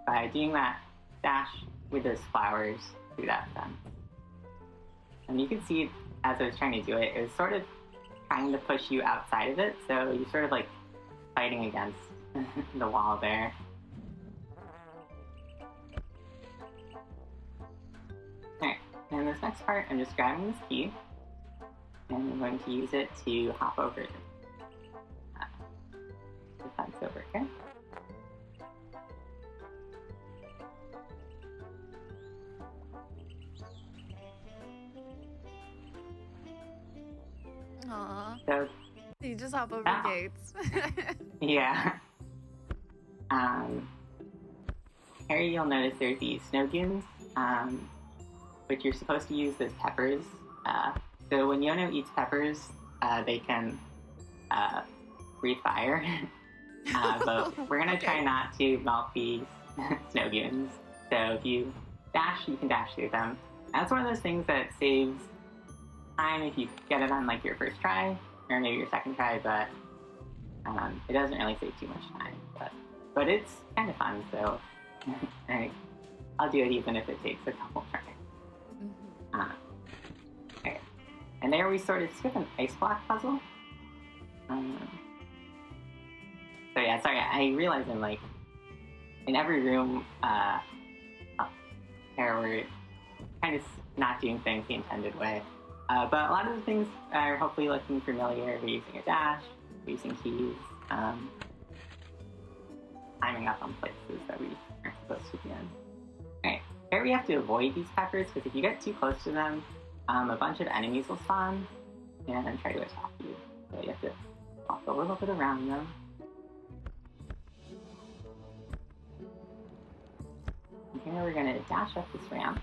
By doing that dash with those flowers through that fence. And you can see as I was trying to do it, it was sort of trying to push you outside of it, so you're sort of like fighting against the wall there. Alright, and this next part, I'm just grabbing this key, and I'm going to use it to hop over the fence over, okay? Aww. So, you just hop over gates. Yeah. Here you'll notice there's these snow dunes, which you're supposed to use as peppers. So when Yono eats peppers, they can breathe fire. But we're gonna try not to melt these snow dunes. So if you dash, you can dash through them. That's one of those things that saves time if you get it on like your first try or maybe your second try, but it doesn't really save too much time. But it's kind of fun, so I'll do it even if it takes a couple tries. Okay. And there we sort of skip an ice block puzzle. So yeah, sorry, I realize I'm like in every room here we're kind of not doing things the intended way. But a lot of the things are hopefully looking familiar. We're using a dash, we're using keys, climbing up on places that we aren't supposed to be in. Alright, here we have to avoid these peppers because if you get too close to them, a bunch of enemies will spawn and try to attack you. So you have to walk a little bit around them. And here we're going to dash up this ramp.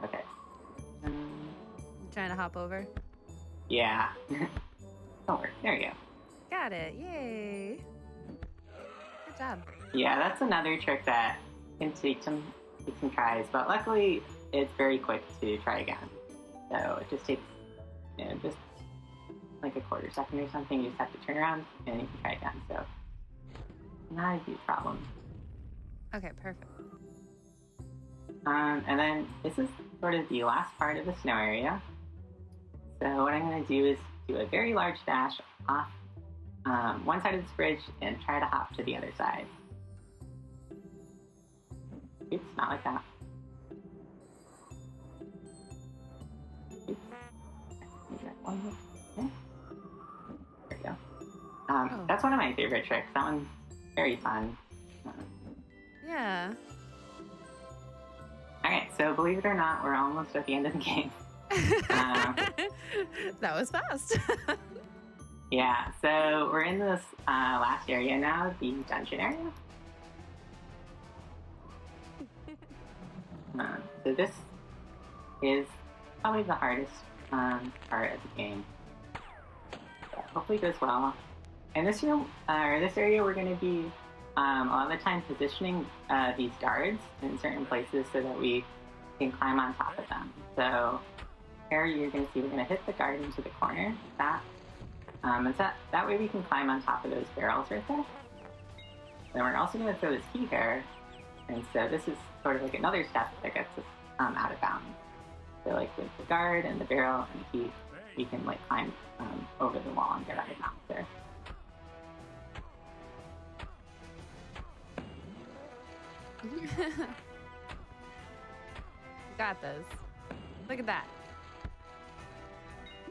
Okay. Trying to hop over? Yeah. Don't worry. There you go. Got it. Yay. Good job. Yeah, that's another trick that can take some tries, but luckily it's very quick to try again. So it just takes, just like a quarter second or something. You just have to turn around and you can try again. So not a huge problem. Okay, perfect. And then this is sort of the last part of the snow area. So what I'm going to do is do a very large dash off one side of this bridge and try to hop to the other side. Oops, not like that. Oops. One more. Okay. There we go. That's one of my favorite tricks. That one's very fun. Yeah. Alright, so believe it or not, we're almost at the end of the game. That was fast. Yeah, so we're in this last area now, the dungeon area. So this is probably the hardest part of the game. But hopefully it goes well. In this room, or this area, we're going to be a lot of the time positioning these guards in certain places so that we can climb on top of them. So here you're going to see we're going to hit the guard into the corner. And that way we can climb on top of those barrels right there. Then we're also going to throw this key here. And so this is sort of like another step that gets us out of bounds. So like with the guard and the barrel and the key, we can like climb over the wall and get out of bounds there. You got this. Look at that.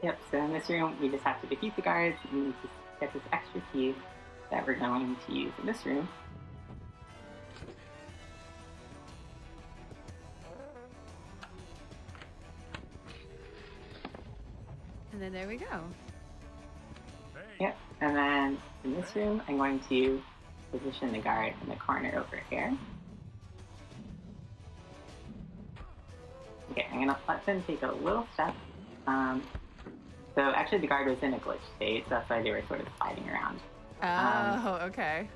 Yep, so in this room, we just have to defeat the guards and we just get this extra key that we're going to use in this room. And then there we go. Yep, and then in this room, I'm going to position the guard in the corner over here. Okay, I'm going to let them take a little step. So actually the guard was in a glitch state, so that's why they were sort of sliding around. Oh, okay.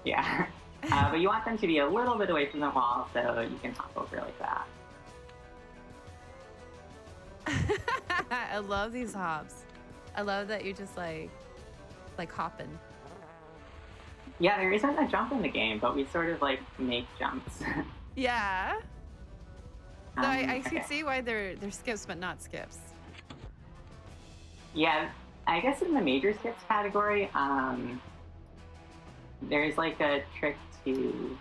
Yeah. But you want them to be a little bit away from the wall so you can hop over like that. I love these hops. I love that you just like hopping. Yeah, there isn't a jump in the game, but we sort of like make jumps. Yeah. So I okay. can see why they're skips, but not skips. Yeah, I guess in the major skips category, there's like a trick to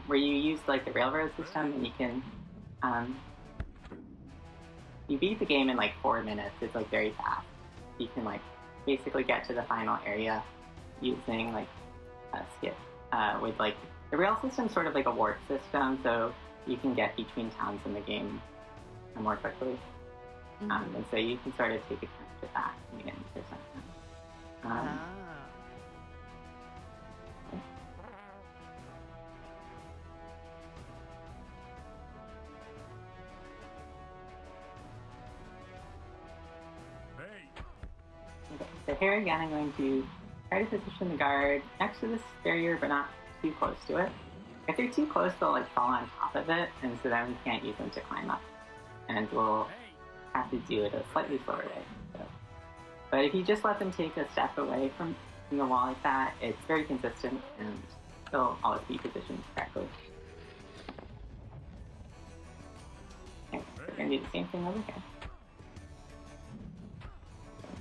where you use like the railroad system and you can you beat the game in like 4 minutes. It's like very fast. You can like basically get to the final area using like a skip with like the rail system, sort of like a warp system, so you can get between towns in the game more quickly. Mm-hmm. And so you can sort of take advantage of that and get into something. Okay, so here again, I'm going to try to position the guard next to this barrier, but not too close to it. If they're too close, they'll like fall on top of it, and so then we can't use them to climb up. And we'll have to do it a slightly slower way. So. But if you just let them take a step away from the wall like that, it's very consistent, and they'll always be positioned correctly. Okay, so we're going to do the same thing over here.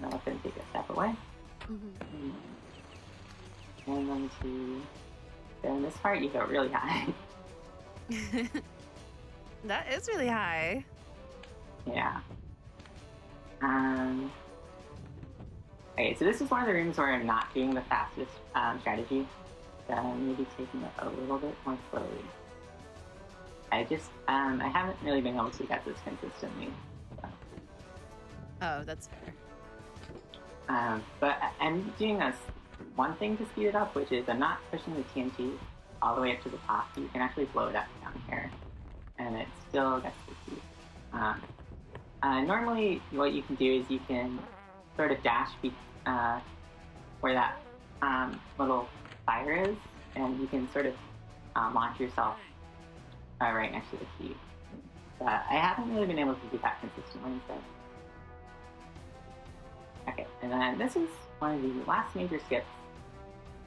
Now let them take a step away. Mm-hmm. And I'm going to, so in this part, you go really high. That is really high. Yeah. Okay, so this is one of the rooms where I'm not doing the fastest strategy. So I'm maybe taking it a little bit more slowly. I haven't really been able to get this consistently. So. Oh, that's fair. But I'm doing one thing to speed it up, which is I'm not pushing the TNT all the way up to the top. You can actually blow it up down here, and it still gets the key. Normally, what you can do is you can sort of dash where that little fire is, and you can sort of launch yourself right next to the key. But I haven't really been able to do that consistently, so. Okay, and then this is one of the last major skips.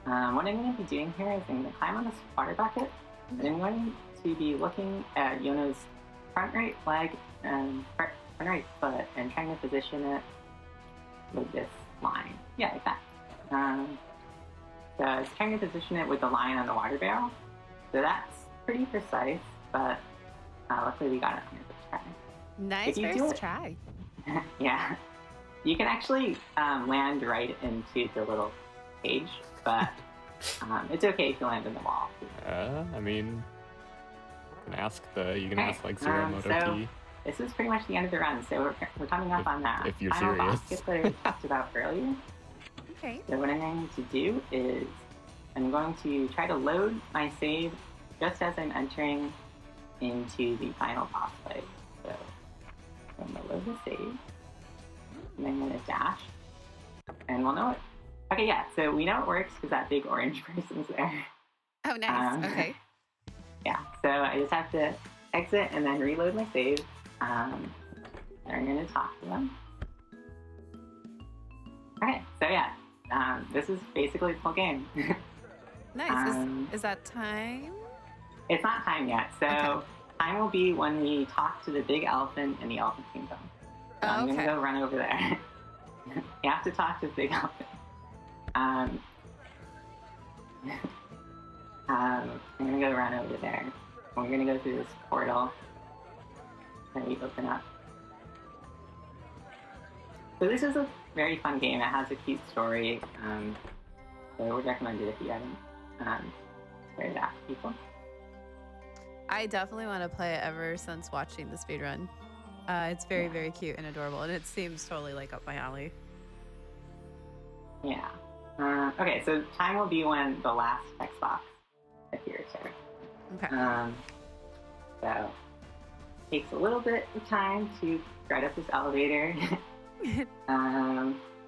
What I'm going to be doing here is I'm going to climb on this water bucket, and I'm going to be looking at Yono's front right leg and front right foot and trying to position it with this line. Yeah, like that. So I was trying to position it with the line on the water barrel. So that's pretty precise, but luckily we got it on the first try. Nice first try. Yeah. You can actually land right into the little cage, but it's okay if you land in the wall. I mean, you can ask like Zero Moto so P. This is pretty much the end of the run, so we're coming up on that if you're final serious. boss skip that I talked about earlier. Okay. So what I'm going to do is I'm going to try to load my save just as I'm entering into the final boss fight. So I'm going to load the save. And I'm going to dash, and we'll know it. Okay, yeah, so we know it works because that big orange person's there. Oh, nice. Okay. Yeah, so I just have to exit and then reload my save. There we're going to talk to them. Okay, so yeah, this is basically the whole game. Nice. Is that time? It's not time yet, so Okay. time will be when we talk to the big elephant in the Elephant Kingdom. So I'm going to go run over there. You have to talk to the big elephant. I'm going to go run over there. We're going to go through this portal that we open up. So this is a very fun game. It has a cute story. So I would recommend it if you haven't played it out before. I definitely want to play it ever since watching the speedrun. It's very, very cute and adorable, and it seems totally like up my alley. Yeah. Okay, so time will be when the last text box appears here. Okay. So it takes a little bit of time to ride up this elevator.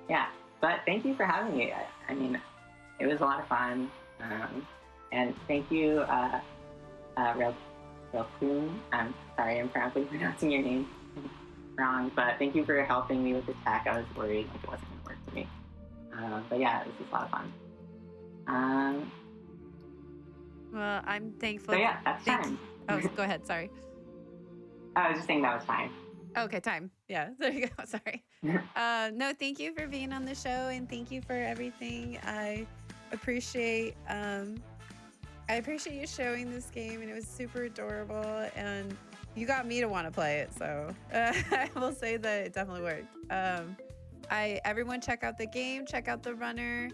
Yeah, but thank you for having me. I mean, it was a lot of fun. And thank you, Relpoon. I'm sorry, I'm probably pronouncing your name wrong, but thank you for helping me with the tech. I was worried like it wasn't going to work for me. But yeah, this was a lot of fun. Well, I'm thankful. So yeah, that's time. Oh, go ahead. Sorry. I was just saying that was time. Okay, time. Yeah, there you go. Sorry. No, thank you for being on the show, and thank you for everything. I appreciate you showing this game, and it was super adorable, and you got me to want to play it. So I will say that it definitely worked. Everyone check out the game, check out the runner.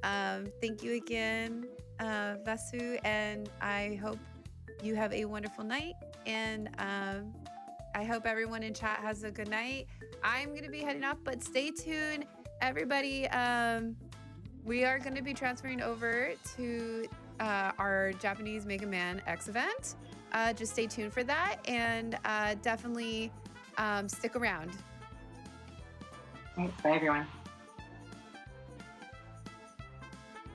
Thank you again, Vasu, and I hope you have a wonderful night. And I hope everyone in chat has a good night. I'm going to be heading off, but stay tuned, everybody. We are going to be transferring over to our Japanese Mega Man X event. Just stay tuned for that, and definitely stick around. Bye, everyone.